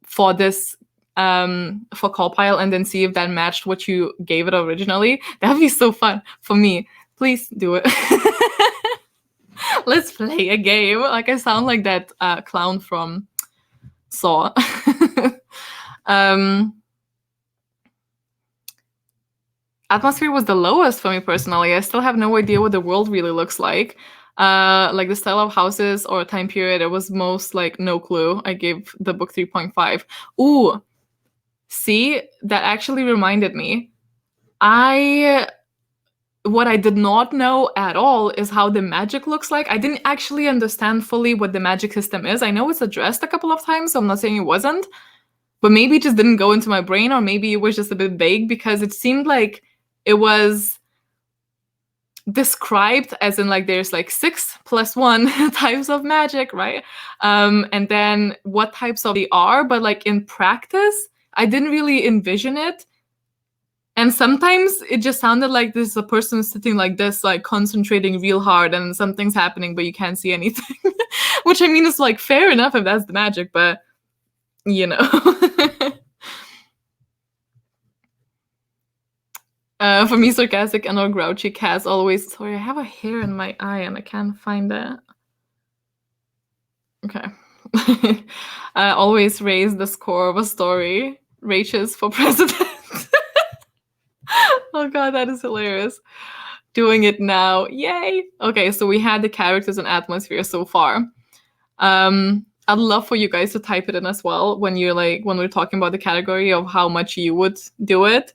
for this for Copile and then see if that matched what you gave it originally. That'd be so fun for me. Please do it. Let's play a game. Like I sound like that clown from Saw. Atmosphere was the lowest for me personally. I still have no idea what the world really looks like. Like the style of houses or time period, it was most like no clue. I gave the book 3.5. Ooh, see, that actually reminded me. I what I did not know at all is how the magic looks like. I didn't actually understand fully what the magic system is. I know it's addressed a couple of times, so I'm not saying it wasn't, but maybe it just didn't go into my brain, or maybe it was just a bit vague, because it seemed like it was described as in like there's like 6 + 1 types of magic, right? And then what types of they are, but like in practice, I didn't really envision it. And sometimes it just sounded like there's a person sitting like this, like concentrating real hard, and something's happening, but you can't see anything. Which, I mean, is like fair enough if that's the magic, but you know. For me, sarcastic and or grouchy cats always. Sorry, I have a hair in my eye and I can't find it. Okay. Always raise the score of a story. Rachel's for president. Oh god, that is hilarious. Doing it now. Yay! Okay, so we had the characters and atmosphere so far. I'd love for you guys to type it in as well when we're talking about the category of how much you would do it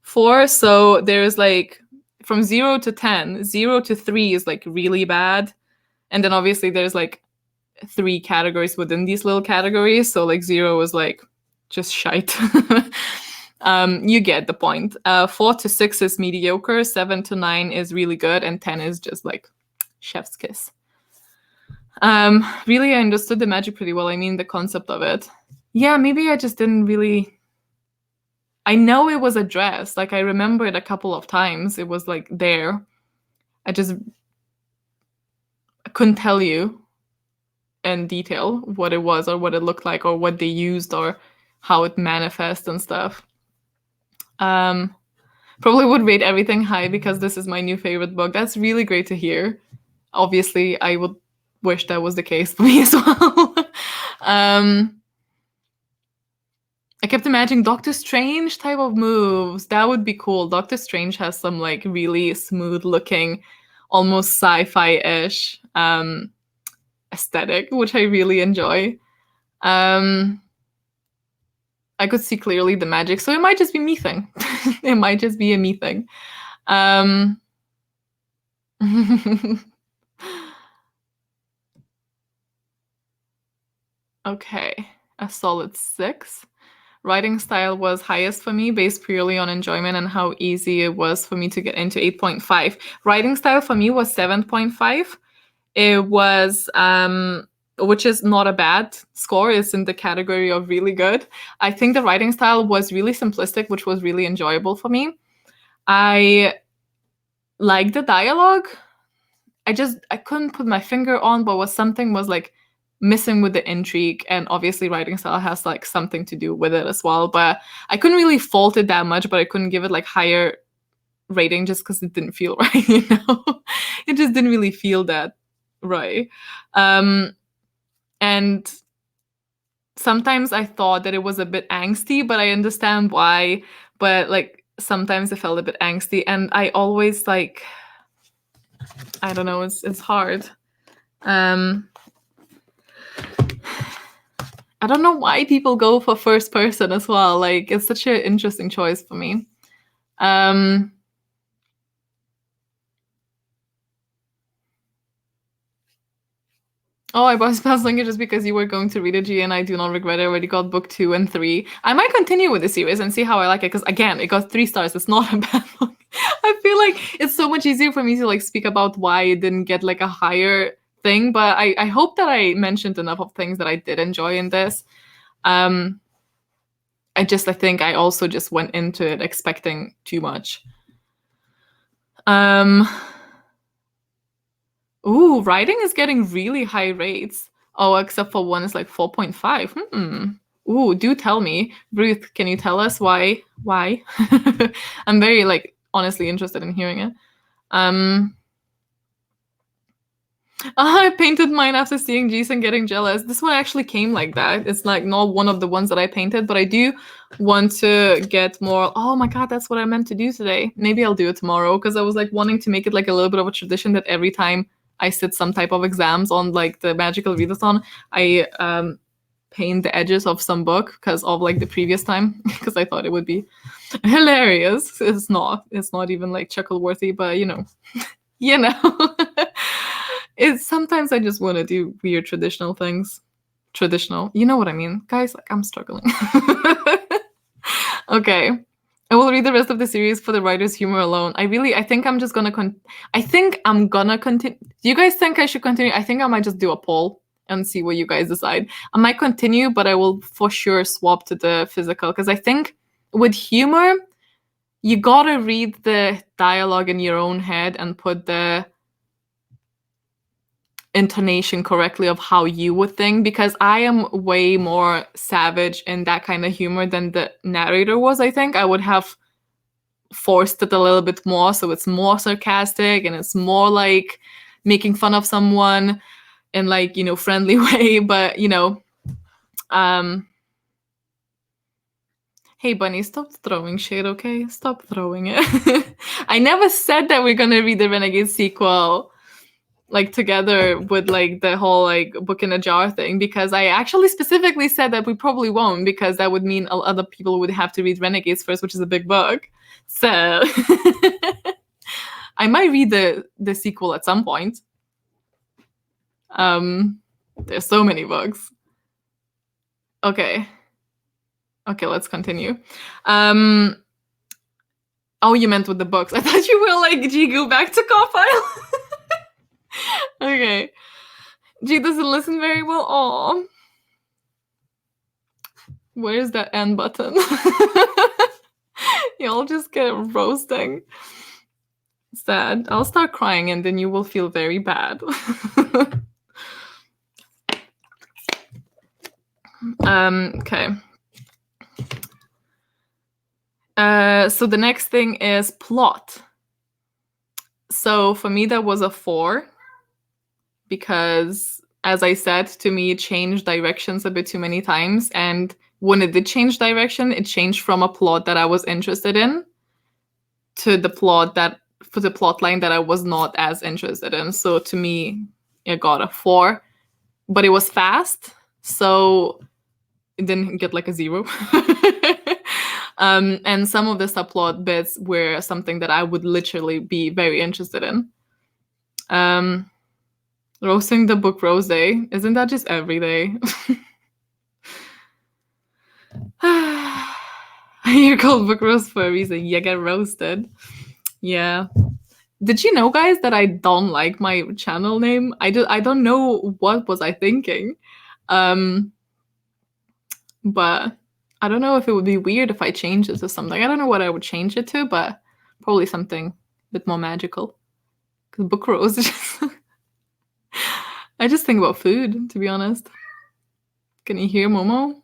for. So there's like from 0 to 10. 0 to 3 is like really bad. And then obviously there's like 3 categories within these little categories. So like 0 is like just shite. You get the point. 4 to 6 is mediocre. 7 to 9 is really good. And 10 is just like chef's kiss. Really, I understood the magic pretty well. I mean, the concept of it. Yeah, maybe I just didn't really... I know it was addressed. Like, I remember it a couple of times. It was like there. I couldn't tell you in detail what it was or what it looked like or what they used or how it manifests and stuff. Probably would rate everything high because this is my new favorite book. That's really great to hear. Obviously, I would wish that was the case for me as well. I kept imagining Doctor Strange type of moves. That would be cool. Doctor Strange has some like really smooth looking, almost sci-fi-ish aesthetic, which I really enjoy. I could see clearly the magic, so it might just be me thing. It might just be a me thing. Okay, a solid 6. Writing style was highest for me, based purely on enjoyment and how easy it was for me to get into. 8.5. Writing style for me was 7.5. It was, which is not a bad score. It's in the category of really good. I think the writing style was really simplistic, which was really enjoyable for me. I liked the dialogue. I couldn't put my finger on, but something was like missing with the intrigue, and obviously writing style has like something to do with it as well, but I couldn't really fault it that much, but I couldn't give it like higher rating just because it didn't feel right, you know. It just didn't really feel that right. And sometimes I thought that it was a bit angsty, but I understand why. But like sometimes it felt a bit angsty, and I always like, I don't know, it's hard. I don't know why people go for first person as well. Like, it's such an interesting choice for me. Oh, I bought Spellslinger just because you were going to read it, G, and I do not regret it. I already got book 2 and 3. I might continue with the series and see how I like it, because again, it got 3 stars. It's not a bad book. I feel like it's so much easier for me to like speak about why it didn't get like a higher thing, but I hope that I mentioned enough of things that I did enjoy in this. I think I also just went into it expecting too much. Ooh, writing is getting really high rates. Oh, except for one is like 4.5. Ooh, do tell me. Ruth, can you tell us why? Why? I'm very like honestly interested in hearing it. I painted mine after seeing Jason getting jealous. This one actually came like that. It's like not one of the ones that I painted, but I do want to get more. Oh my god, that's what I meant to do today. Maybe I'll do it tomorrow, because I was like wanting to make it like a little bit of a tradition that every time I sit some type of exams on like the magical readathon, I paint the edges of some book because of like the previous time, because I thought it would be hilarious. It's not even like chuckle worthy, but you know. It's sometimes I just want to do weird traditional things. Traditional, you know what I mean, guys. Like, I'm struggling. Okay, I will read the rest of the series for the writer's humor alone. I think I'm just gonna I think I'm gonna continue. Do you guys think I should continue? I think I might just do a poll and see what you guys decide. I might continue, but I will for sure swap to the physical, because I think with humor, you gotta read the dialogue in your own head and put the intonation correctly of how you would think, because I am way more savage in that kind of humor than the narrator was. I think I would have forced it a little bit more, so it's more sarcastic and it's more like making fun of someone in like, you know, friendly way, but you know, hey Bunny, stop throwing shit, okay? Stop throwing it. I never said that we're gonna read the Renegade sequel like together with like the whole like book in a jar thing, because I actually specifically said that we probably won't, because that would mean other people would have to read Renegades first, which is a big book. So I might read the sequel at some point. There's so many books. Okay, let's continue. Oh, you meant with the books. I thought you were like, G, go back to Carfile. Okay. G doesn't listen very well. Aw. Where's that end button? Y'all just get roasting. Sad. I'll start crying and then you will feel very bad. Okay. So the next thing is plot. So for me, that was a 4. Because, as I said, to me, it changed directions a bit too many times. And when it did change direction, it changed from a plot that I was interested in to the plot line that I was not as interested in. So to me, it got a 4. But it was fast, so it didn't get like a 0. And some of the subplot bits were something that I would literally be very interested in. Roasting the book Rose Day. Isn't that just every day? You're called Book Rose for a reason. You get roasted. Yeah. Did you know, guys, that I don't like my channel name? I don't know what was I thinking. But I don't know if it would be weird if I changed it to something. I don't know what I would change it to, but probably something a bit more magical. Because Book Rose is just... I just think about food, to be honest. Can you hear Momo?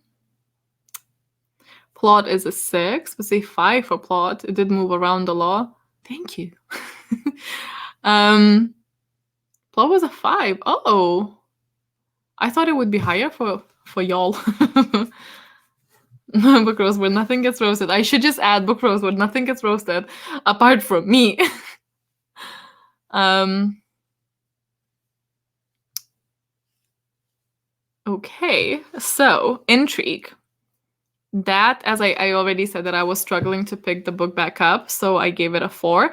Plot is a 6, but say 5 for plot. It did move around a lot. Thank you. Plot was a 5. Oh, I thought it would be higher for y'all. Book Rose where nothing gets roasted. I should just add Book Rose where nothing gets roasted apart from me. Okay, so Intrigue. That, as I already said, that I was struggling to pick the book back up, so I gave it a 4.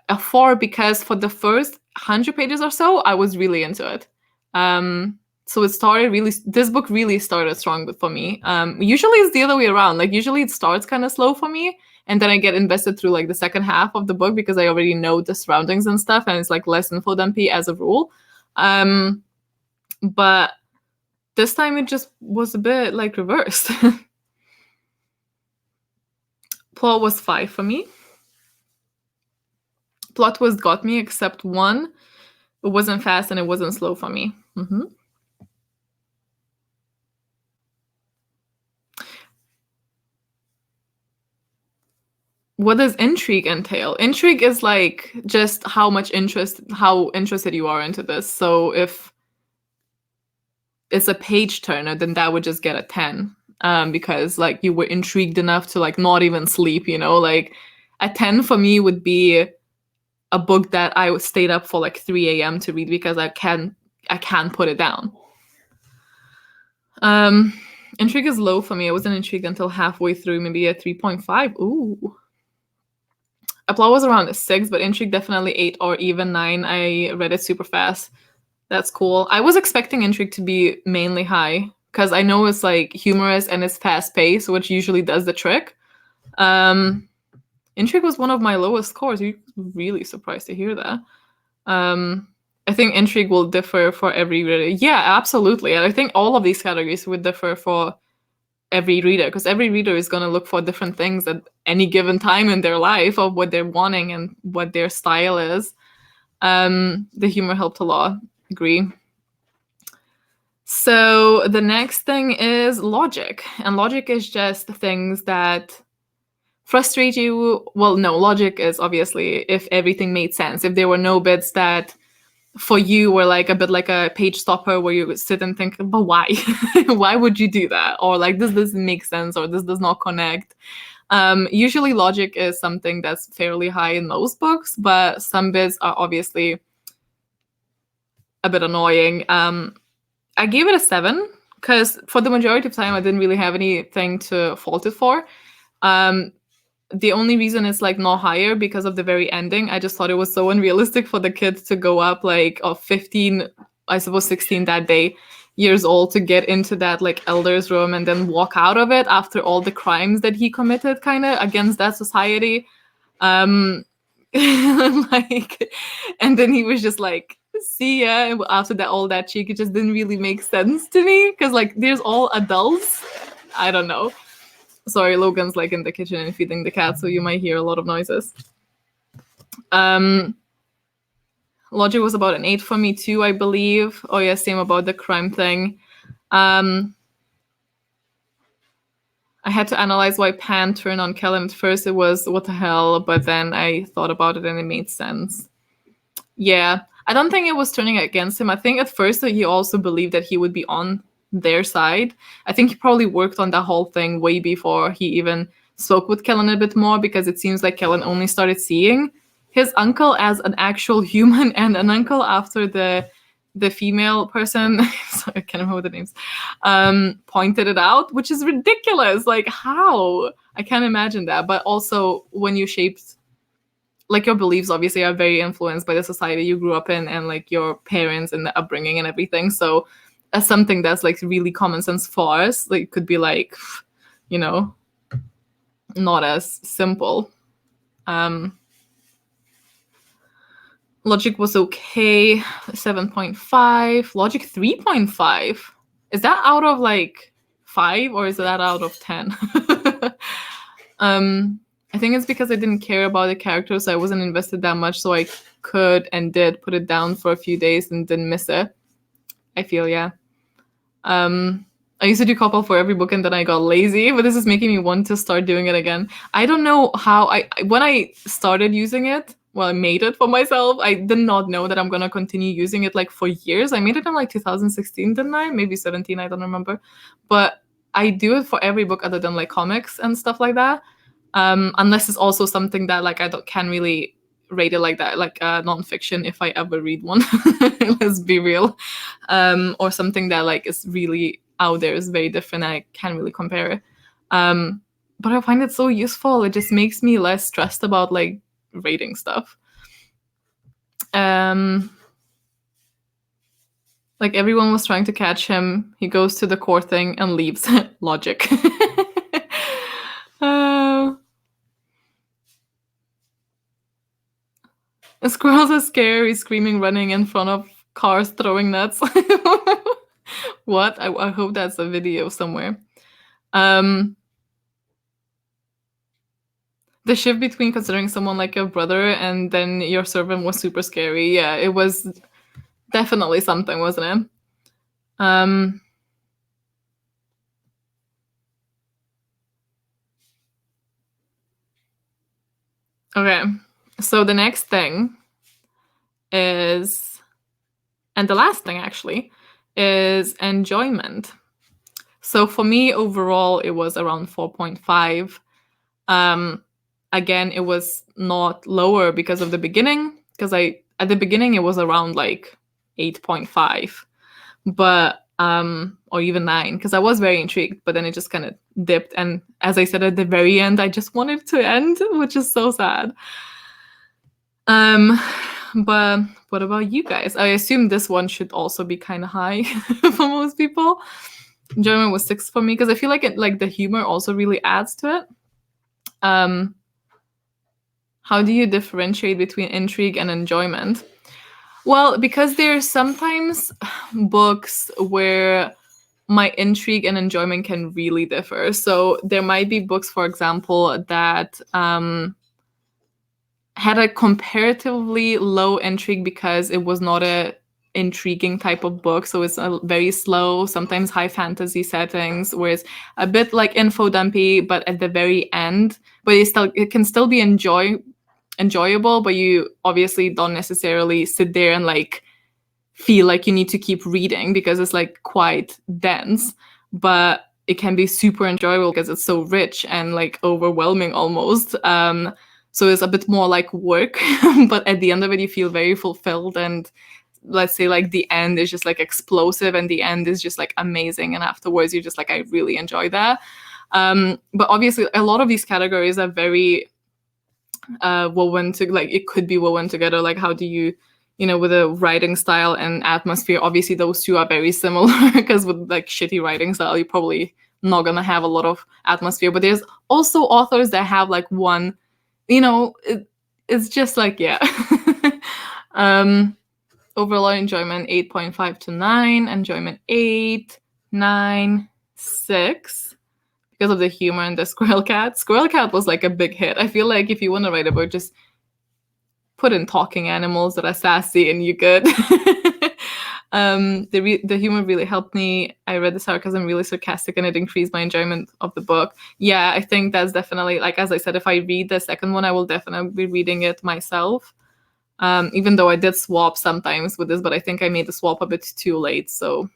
A 4 because for the first 100 pages or so, I was really into it. So it started really, this book really started strong for me. Usually it's the other way around. Like usually it starts kind of slow for me, and then I get invested through like the second half of the book because I already know the surroundings and stuff, and it's like less info dumpy as a rule. But this time it just was a bit like reversed. Plot was 5 for me. Plot was got me, except 1. It wasn't fast and it wasn't slow for me. What does intrigue entail? Intrigue is like just how interested you are into this. So if it's a page turner, then that would just get a 10. Because like you were intrigued enough to like not even sleep, you know, like a 10 for me would be a book that I stayed up for like 3 a.m. to read because I can't put it down. Intrigue is low for me. I wasn't intrigued until halfway through, maybe a 3.5. Ooh. Applause was around a 6, but Intrigue definitely 8 or even 9. I read it super fast. That's cool. I was expecting Intrigue to be mainly high because I know it's like humorous and it's fast paced, which usually does the trick. Intrigue was one of my lowest scores. You're really surprised to hear that. I think Intrigue will differ for every reader. Yeah, absolutely. And I think all of these categories would differ for every reader because every reader is going to look for different things at any given time in their life of what they're wanting and what their style is. The humor helped a lot. Agree. So the next thing is logic. And logic is just things that frustrate you. Well, no, logic is obviously if everything made sense. If there were no bits that for you were like a bit like a page stopper where you would sit and think, but why? Why would you do that? Or like, this doesn't make sense or this does not connect. Usually logic is something that's fairly high in most books, but some bits are obviously a bit annoying. I gave it a 7 because for the majority of time I didn't really have anything to fault it for. The only reason it's like not higher because of the very ending. I just thought it was so unrealistic for the kids to go up like 15, I suppose 16 that day, years old to get into that like elder's room and then walk out of it after all the crimes that he committed kind of against that society. Like, and then he was just like, see ya. After that, all that cheek, it just didn't really make sense to me because like there's all adults. I don't know. Sorry, Logan's like in the kitchen and feeding the cat, so you might hear a lot of noises. Logic was about an 8 for me too, I believe. Oh yeah, same about the crime thing. I had to analyze why Pan turned on Kellen. At first it was, what the hell? But then I thought about it and it made sense. Yeah, I don't think it was turning against him. I think at first that he also believed that he would be on their side. I think he probably worked on that whole thing way before he even spoke with Kellen a bit more because it seems like Kellen only started seeing his uncle as an actual human and an uncle after the female person, sorry, I can't remember the names, pointed it out, which is ridiculous. Like, how? I can't imagine that. But also, when you shaped, like, your beliefs obviously are very influenced by the society you grew up in and, like, your parents and the upbringing and everything. So, as something that's, like, really common sense for us, like, could be, like, you know, not as simple. Logic was okay, 7.5. Logic 3.5. Is that out of like 5 or is that out of 10? I think it's because I didn't care about the characters, so I wasn't invested that much, so I could and did put it down for a few days and didn't miss it. I feel, yeah. I used to do couple for every book and then I got lazy, but this is making me want to start doing it again. I don't know how when I started using it, well, I made it for myself. I did not know that I'm going to continue using it like for years. I made it in like 2016, didn't I? Maybe 17, I don't remember. But I do it for every book other than like comics and stuff like that. Unless it's also something that like I can't really rate it like that, like nonfiction if I ever read one. Let's be real. Or something that like is really out there, is very different. I can't really compare it. But I find it so useful. It just makes me less stressed about like rating stuff. Like everyone was trying to catch him. He goes to the core thing and leaves. Logic. Squirrels are scary, screaming, running in front of cars, throwing nuts. What? I hope that's a video somewhere. The shift between considering someone like your brother and then your servant was super scary. Yeah, it was definitely something, wasn't it? Okay, so the next thing is, and the last thing actually, is enjoyment. So for me, overall, it was around 4.5. Again, it was not lower because of the beginning, because at the beginning, it was around like 8.5. But or even 9, because I was very intrigued, but then it just kind of dipped. And as I said at the very end, I just wanted it to end, which is so sad. But what about you guys? I assume this one should also be kind of high for most people. Enjoyment was 6 for me because I feel like the humor also really adds to it. How do you differentiate between intrigue and enjoyment? Well, because there's sometimes books where my intrigue and enjoyment can really differ. So there might be books, for example, that had a comparatively low intrigue because it was not a intriguing type of book. So it's a very slow, sometimes high fantasy settings, where it's a bit like info dumpy, but at the very end, but it can still be enjoyable, but you obviously don't necessarily sit there and like feel like you need to keep reading because it's like quite dense, but it can be super enjoyable because it's so rich and like overwhelming almost. So it's a bit more like work, but at the end of it, you feel very fulfilled. And let's say like the end is just like explosive and the end is just like amazing. And afterwards, you're just like, I really enjoy that. But obviously, a lot of these categories are very woven to like it could be woven together. Like how do you with a writing style and atmosphere, obviously those two are very similar because with like shitty writing style, you're probably not gonna have a lot of atmosphere. But there's also authors that have like one, it's just like, yeah. Overall enjoyment 8.5 to 9, enjoyment 8, 9, 6 because of the humor and the Squirrel Cat. Squirrel Cat was like a big hit. I feel like if you want to write a book, just put in talking animals that are sassy and you're good. The humor really helped me. I read the sarcasm really sarcastic and it increased my enjoyment of the book. Yeah, I think that's definitely, like, as I said, if I read the second one, I will definitely be reading it myself. Even though I did swap sometimes with this, but I think I made the swap a bit too late. So,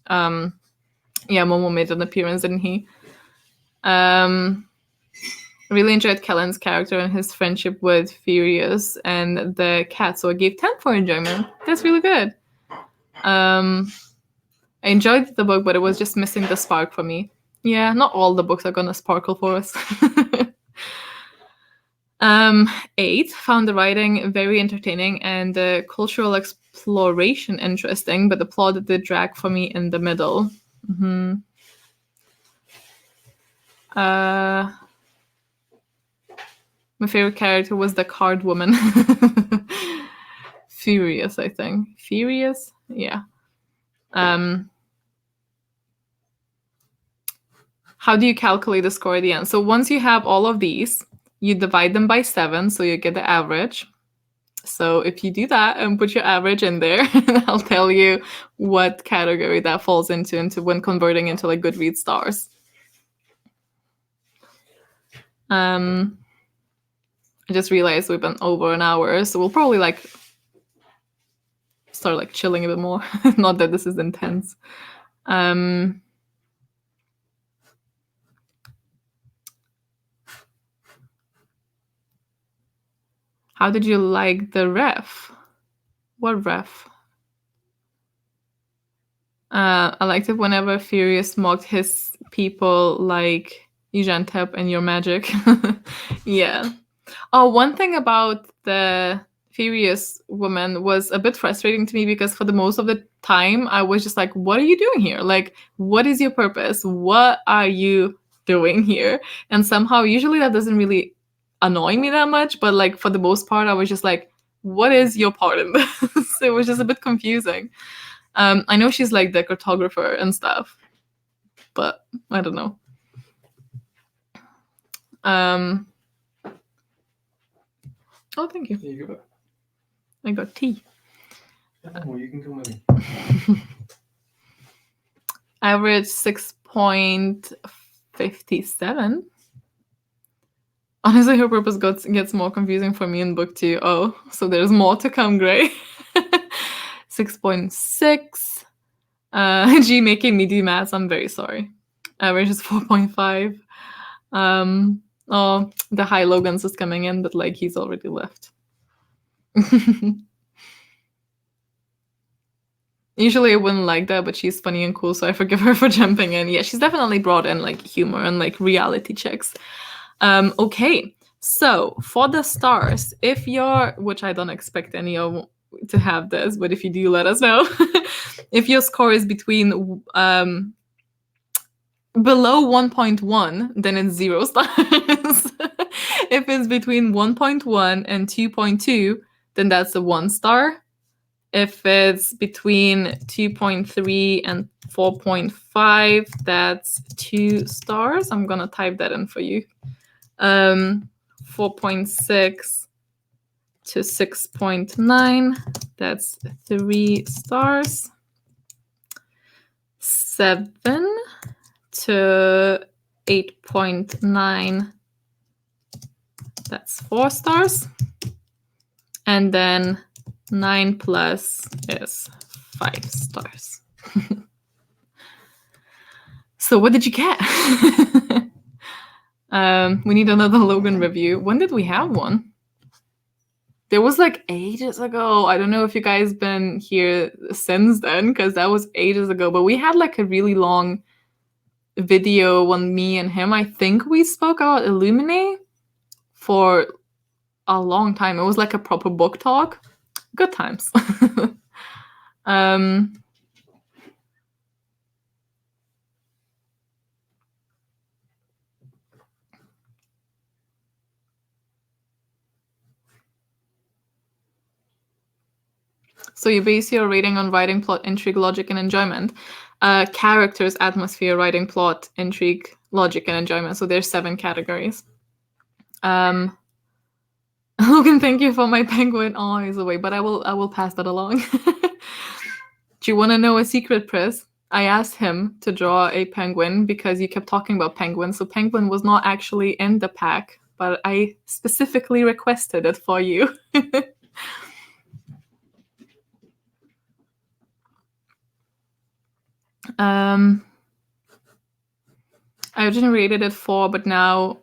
yeah, Momo made an appearance, didn't he? I really enjoyed Kellen's character and his friendship with Furious and the cat, so I gave 10 for enjoyment. That's really good. I enjoyed the book, but it was just missing the spark for me. Yeah, not all the books are gonna sparkle for us. 8, found the writing very entertaining and the cultural exploration interesting, but the plot did drag for me in the middle. Mm-hmm. My favorite character was the card woman. Furious, I think. Furious? Yeah. How do you calculate the score at the end? So once you have all of these, you divide them by 7, so you get the average. So if you do that and put your average in there, I'll tell you what category that falls into when converting into like Goodreads stars. I just realized we've been over an hour, so we'll probably like start like chilling a bit more. Not that this is intense. How did you like the ref? What ref? I liked it whenever Furious mocked his people like Ejantep and your magic. Yeah. Oh, one thing about the Furious woman was a bit frustrating to me because for the most of the time I was just like, what are you doing here? Like, what is your purpose? What are you doing here? And somehow, usually that doesn't really annoy me that much, but like for the most part, I was just like, what is your part in this? It was just a bit confusing. I know she's like the cartographer and stuff, but I don't know. Oh, thank you. You go. I got tea. Well, you can come with me. Average 6.57. Honestly, her purpose gets more confusing for me in book 2. Oh, so there's more to come, Gray. 6.6. G making me do maths. I'm very sorry. Average is 4.5. Oh, the high Logan's is coming in, but like he's already left. Usually I wouldn't like that, but she's funny and cool, so I forgive her for jumping in. Yeah, she's definitely brought in like humor and like reality checks. Okay, so for the stars, if you're, which I don't expect any of to have this, but if you do, let us know. If your score is between below 1.1, then it's 0 stars. If it's between 1.1 and 2.2, then that's a 1 star. If it's between 2.3 and 4.5, that's 2 stars. I'm gonna type that in for you. 4.6 to 6.9, that's 3 stars. 7 to 8.9, that's 4 stars. And then 9 plus is 5 stars. So what did you get? We need another Logan review. When did we have one? There was like ages ago. I don't know if you guys been here since then, because that was ages ago. But we had like a really long video on me and him. I think we spoke about Illuminate for a long time. It was like a proper book talk. Good times. So you base your rating on writing, plot, intrigue, logic, and enjoyment. Characters, atmosphere, writing, plot, intrigue, logic, and enjoyment. So there's 7 categories. Logan, thank you for my penguin. Oh, he's away, but I will pass that along. Do you want to know a secret, Pris? I asked him to draw a penguin because you kept talking about penguins. So penguin was not actually in the pack, but I specifically requested it for you. I generated it 4, but now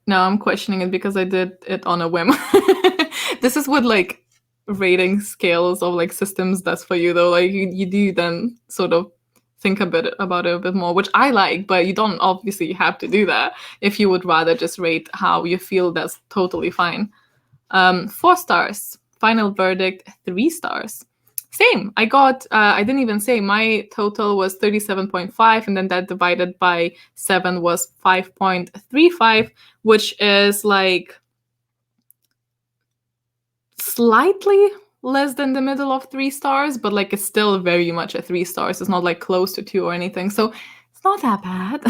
I'm questioning it because I did it on a whim. This is what like rating scales of like systems does for you, though. Like you do then sort of think a bit about it a bit more, which I like, but you don't obviously have to do that. If you would rather just rate how you feel, that's totally fine. 4 stars. Final verdict, 3 stars. Same. I got, I didn't even say, my total was 37.5, and then that divided by 7 was 5.35, which is like slightly less than the middle of 3 stars, but like it's still very much a 3 stars. It's not like close to 2 or anything. So it's not that bad.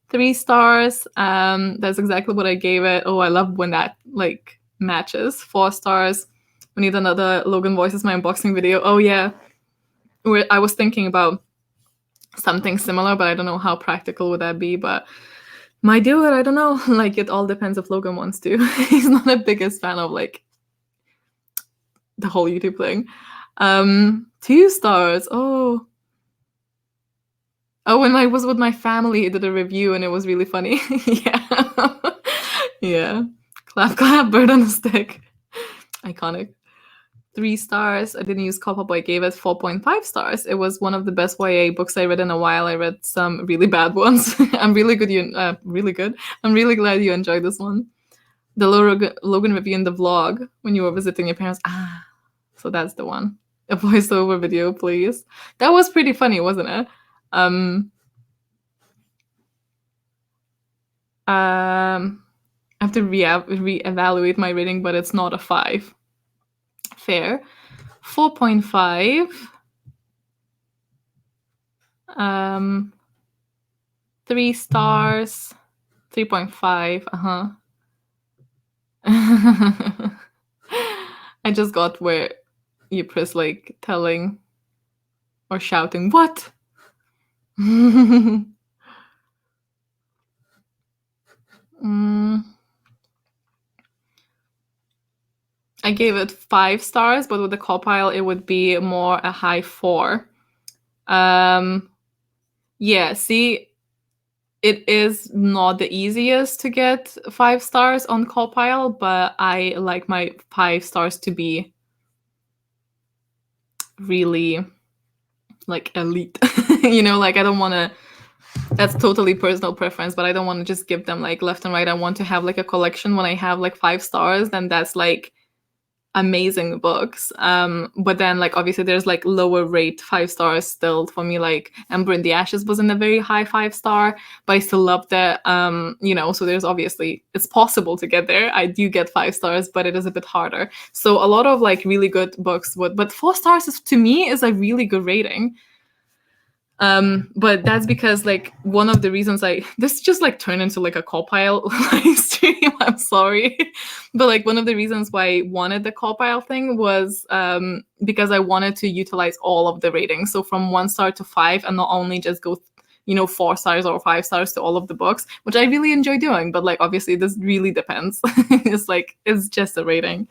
3 stars. That's exactly what I gave it. Oh, I love when that like matches. 4 stars. We need another Logan Voices My Unboxing video. Oh yeah. I was thinking about something similar, but I don't know how practical would that be. But might do it. I don't know. Like it all depends if Logan wants to. He's not the biggest fan of like the whole YouTube thing. 2 stars. Oh, when I was with my family, I did a review and it was really funny. Yeah. Yeah. Clap, clap, bird on a stick. Iconic. 3 stars. I didn't use Copper, but I gave it 4.5 stars. It was one of the best YA books I read in a while. I read some really bad ones. I'm really good. Really good. I'm really glad you enjoyed this one. The Logan review in the vlog when you were visiting your parents. So that's the one. A voiceover video, please. That was pretty funny, wasn't it? I have to reevaluate my rating, but it's not a 5. Fair. 4.5. 3 stars. 3.5. I just got where you press like telling or shouting, what? I gave it 5 stars, but with the compile, it would be more a high 4. Yeah, see, it is not the easiest to get 5 stars on compile, but I like my 5 stars to be really like elite. You know, like I don't want to, that's totally personal preference, but I don't want to just give them like left and right. I want to have like a collection. When I have like 5 stars, then that's like amazing books. But then like obviously there's like lower rate 5 stars still for me. Like Ember in the Ashes wasn't a very high 5 star, but I still loved it. You know, so there's obviously, it's possible to get there. I do get 5 stars, but it is a bit harder. So a lot of like really good books would, but 4 stars is, to me, is a really good rating. But that's because like one of the reasons this just like turned into like a call-pile live stream. I'm sorry. But like one of the reasons why I wanted the call-pile thing was because I wanted to utilize all of the ratings. So from 1 star to 5, and not only just go, you know, 4 stars or 5 stars to all of the books, which I really enjoy doing. But like obviously this really depends. It's just a rating.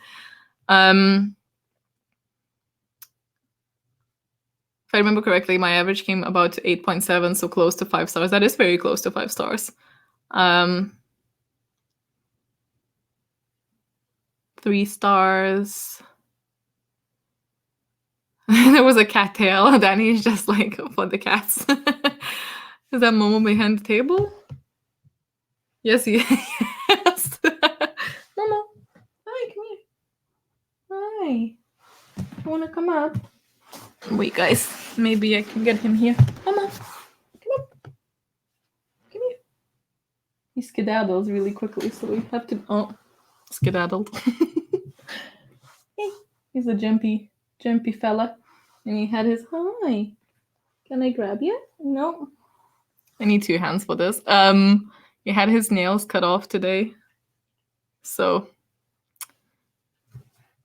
If I remember correctly, my average came about to 8.7, so close to 5 stars. That is very close to 5 stars. 3 stars. There was a cat tail. Danny's just like, for the cats. Is that Momo behind the table? Yes, yes. Momo, hi, come here. Hi. You wanna come up? Wait, guys. Maybe I can get him here. Momo, come up. Come here. He skedaddles really quickly, so we have to... Oh, skedaddled. Hey, he's a jumpy fella. And he had his... Hi. Can I grab you? No. I need 2 hands for this. He had his nails cut off today. So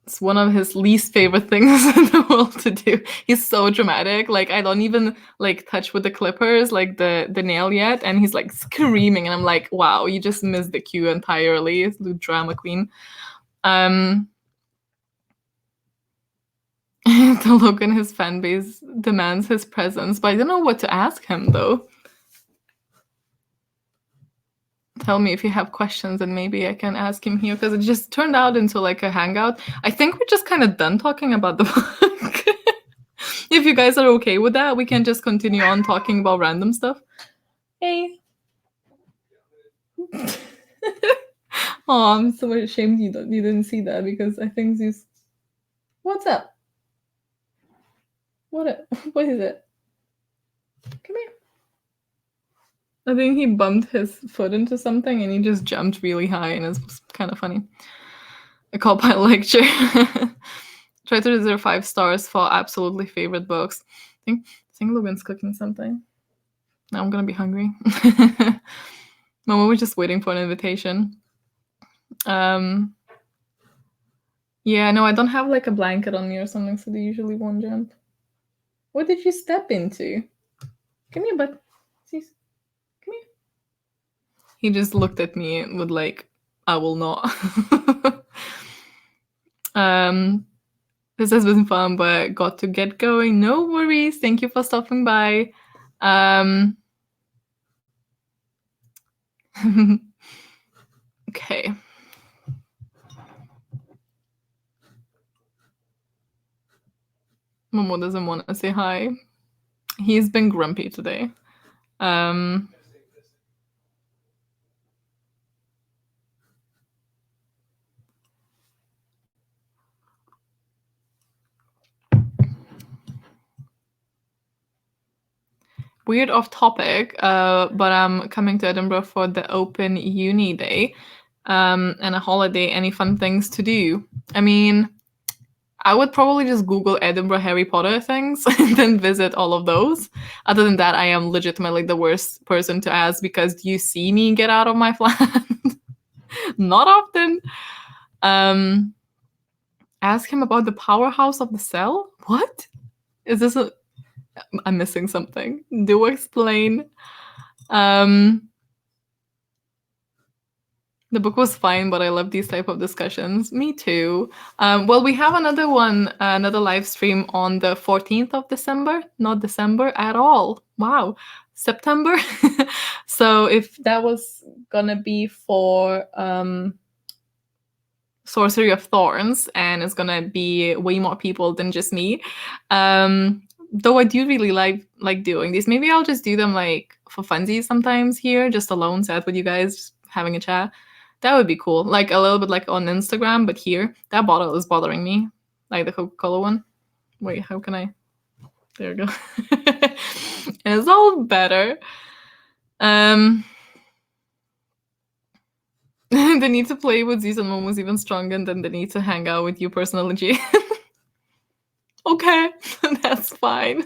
it's one of his least favorite things in the world to do. He's so dramatic. Like I don't even like touch with the clippers, like the nail yet, and he's like screaming, and I'm like, wow, you just missed the cue entirely. The drama queen. The look in his fan base demands his presence, but I don't know what to ask him though. Tell me if you have questions and maybe I can ask him here, because it just turned out into like a hangout. I think we're just kind of done talking about the book. If you guys are okay with that, we can just continue on talking about random stuff. Hey. Oh, I'm so ashamed you didn't see that, because I think this... What's up? What is it? Come here. I think he bumped his foot into something and he just jumped really high, and it was kind of funny. I call my lecture. Try to reserve 5 stars for absolutely favorite books. I think Logan's cooking something. Now I'm gonna be hungry. Mama was just waiting for an invitation. Yeah, no, I don't have like a blanket on me or something, so they usually won't jump. What did you step into? Come here, bud. Come here. He just looked at me with like, I will not. This has been fun, but got to get going. No worries. Thank you for stopping by. Okay. Momo doesn't want to say hi. He's been grumpy today. Weird off topic, but I'm coming to Edinburgh for the open uni day and a holiday. Any fun things to do? I mean, I would probably just Google Edinburgh Harry Potter things and then visit all of those. Other than that, I am legitimately the worst person to ask, because you see me get out of my flat. Not often. Ask him about the powerhouse of the cell? What? Is this a... I'm missing something. Do explain. The book was fine, but I love these type of discussions. Me too. Well, we have another one, another live stream on the 14th of December. Not December at all. Wow. September. So if that was gonna be for Sorcery of Thorns, and it's gonna be way more people than just me. Though I do really like doing these. Maybe I'll just do them like for funsies sometimes here, just alone, sat with you guys, having a chat. That would be cool. Like a little bit like on Instagram, but here. That bottle is bothering me. Like the Coca-Cola one. Wait, how can I? There we go. It's all better. The need to play with Z's and Mom was even stronger than the need to hang out with you personally. Okay, that's fine.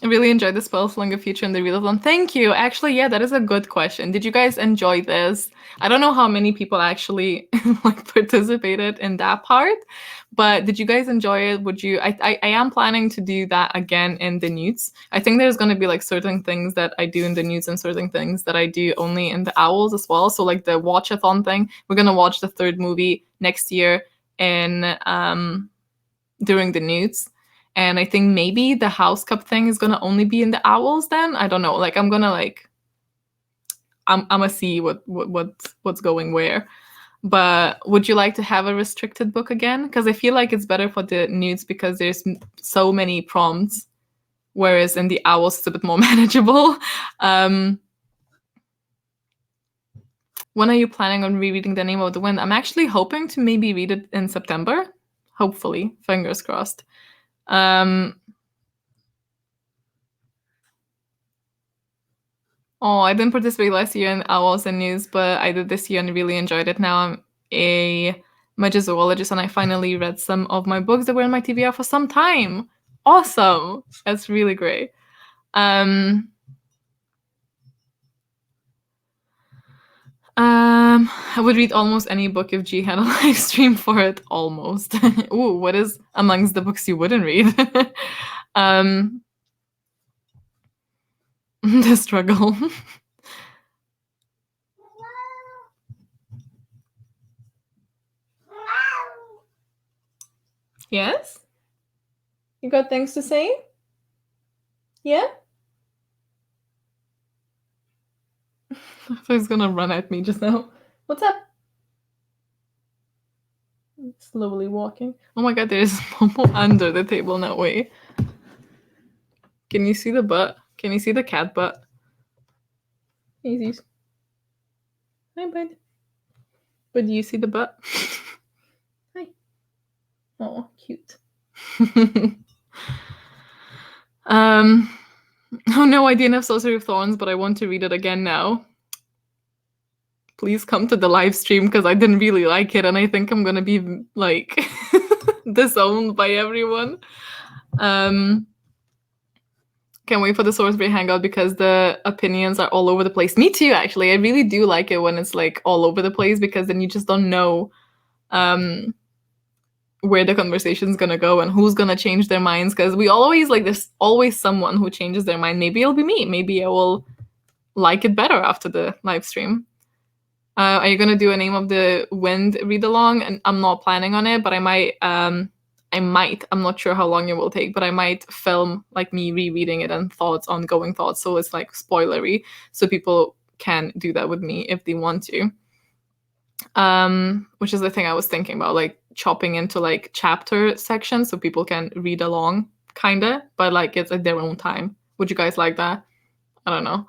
I really enjoyed the Spellslinger feature in the readathon. Thank you. Actually, yeah, that is a good question. Did you guys enjoy this? I don't know how many people actually like participated in that part, but did you guys enjoy it? Would you? I am planning to do that again in the newts. I think there's going to be like certain things that I do in the newts and certain things that I do only in the owls as well. So like the watch-a-thon thing, we're gonna watch the third movie next year in during the newts. And I think maybe the house cup thing is gonna only be in the owls then. I don't know. Like I'm gonna see what's going where. But would you like to have a restricted book again? Because I feel like it's better for the newts because there's so many prompts, whereas in the owls it's a bit more manageable. When are you planning on rereading The Name of the Wind? I'm actually hoping to maybe read it in September. Hopefully, fingers crossed. Oh, I didn't participate last year in Owls and News, but I did this year and really enjoyed it. Now I'm a magizoologist and I finally read some of my books that were in my TBR for some time. Awesome. That's really great. I would read almost any book if G had a live stream for it. Almost. Ooh, what is amongst the books you wouldn't read? The struggle. Yes? You got things to say? Yeah? I thought he was gonna run at me just now. What's up? Slowly walking. Oh my god, there's Momo under the table. No way. Can you see the butt? Can you see the cat butt? Easy. Hi, bud. But do you see the butt? Hi. Oh, cute. Oh no, I didn't have Sorcery of Thorns, but I want to read it again now. Please come to the live stream because I didn't really like it and I think I'm gonna be like disowned by everyone. Can't wait for the Swordsbury Hangout because the opinions are all over the place. Me too, actually. I really do like it when it's like all over the place because then you just don't know where the conversation's gonna go and who's gonna change their minds. Because we always like there's always someone who changes their mind. Maybe it'll be me. Maybe I will like it better after the live stream. Are you gonna do a Name of the Wind read along? And I'm not planning on it, but I might. I'm not sure how long it will take, but I might film like me rereading it and ongoing thoughts. So it's like spoilery, so people can do that with me if they want to. Which is the thing I was thinking about, like chopping into like chapter sections so people can read along, kinda, but like it's at their own time. Would you guys like that? I don't know.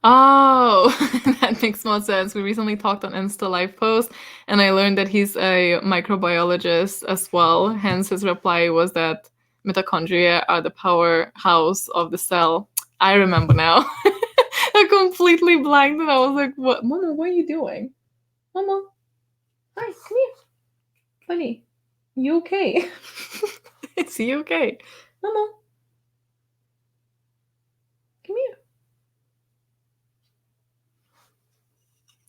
Oh, that makes more sense. We recently talked on Insta Live post, and I learned that he's a microbiologist as well. Hence, his reply was that mitochondria are the powerhouse of the cell. I remember now. I completely blanked, and I was like, "What, Mama? What are you doing, Mama? Hi, come here, buddy. You okay? Is he okay, Mama? Come here."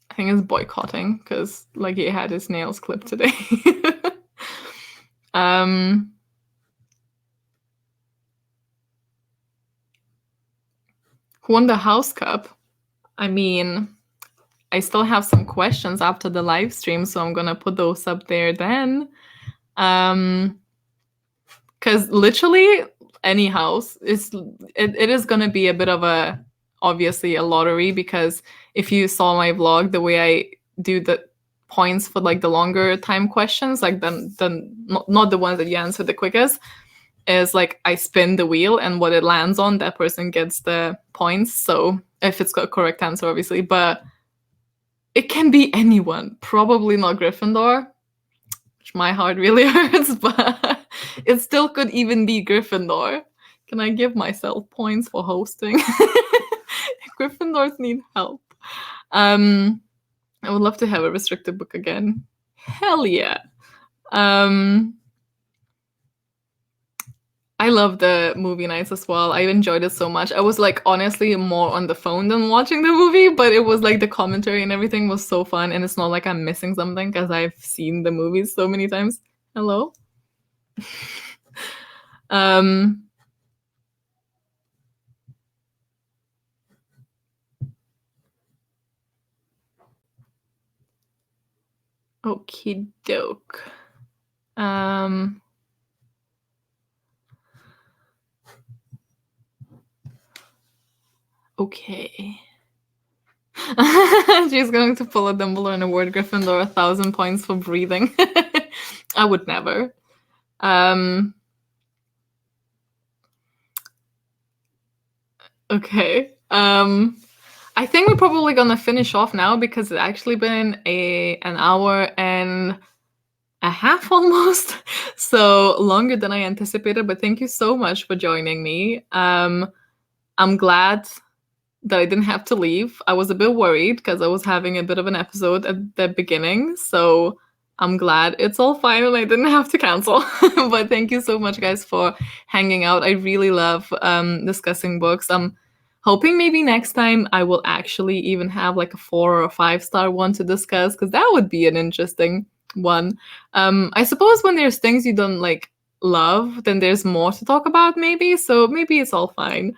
I think it's boycotting because like he had his nails clipped today. Who won the House Cup? I mean, I still have some questions after the live stream, so I'm gonna put those up there then. Because literally any house it is gonna be a bit of a obviously a lottery, because if you saw my vlog, the way I do the points for like the longer time questions, like not the ones that you answer the quickest, is like I spin the wheel and what it lands on, that person gets the points. So if it's got a correct answer, obviously, but it can be anyone. Probably not Gryffindor, which my heart really hurts, but it still could even be Gryffindor. Can I give myself points for hosting? Gryffindors need help. I would love to have a restricted book again. Hell yeah. I love the movie nights as well. I enjoyed it so much. I was like honestly more on the phone than watching the movie, but it was like the commentary and everything was so fun, and it's not like I'm missing something because I've seen the movies so many times. Hello? Okie doke. Okay. She's going to pull a Dumbledore and award Gryffindor 1,000 points for breathing. I would never. Okay. I think we're probably gonna finish off now because it's actually been an hour and a half almost, so longer than I anticipated. But thank you so much for joining me. I'm glad that I didn't have to leave. I was a bit worried because I was having a bit of an episode at the beginning, so I'm glad it's all fine and I didn't have to cancel. But thank you so much, guys, for hanging out. I really love discussing books. I'm hoping maybe next time I will actually even have like a 4 or a 5-star one to discuss, because that would be an interesting one. I suppose when there's things you don't like love, then there's more to talk about maybe, so maybe it's all fine.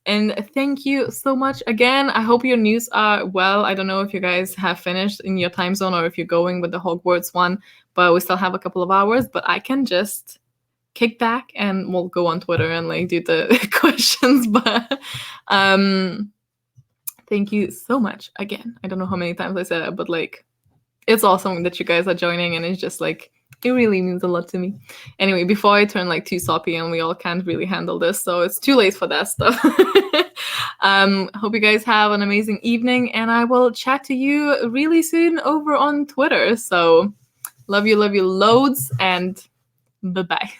And thank you so much again. I hope your news are well. I don't know if you guys have finished in your time zone or if you're going with the Hogwarts one, but we still have a couple of hours. But I can just kick back and we'll go on Twitter and like do the questions. But thank you so much again. I don't know how many times I said it, but like it's awesome that you guys are joining, and it's just like it really means a lot to me. Anyway, before I turn like too soppy and we all can't really handle this, so it's too late for that stuff. Hope you guys have an amazing evening, and I will chat to you really soon over on Twitter. So love you loads, and bye-bye.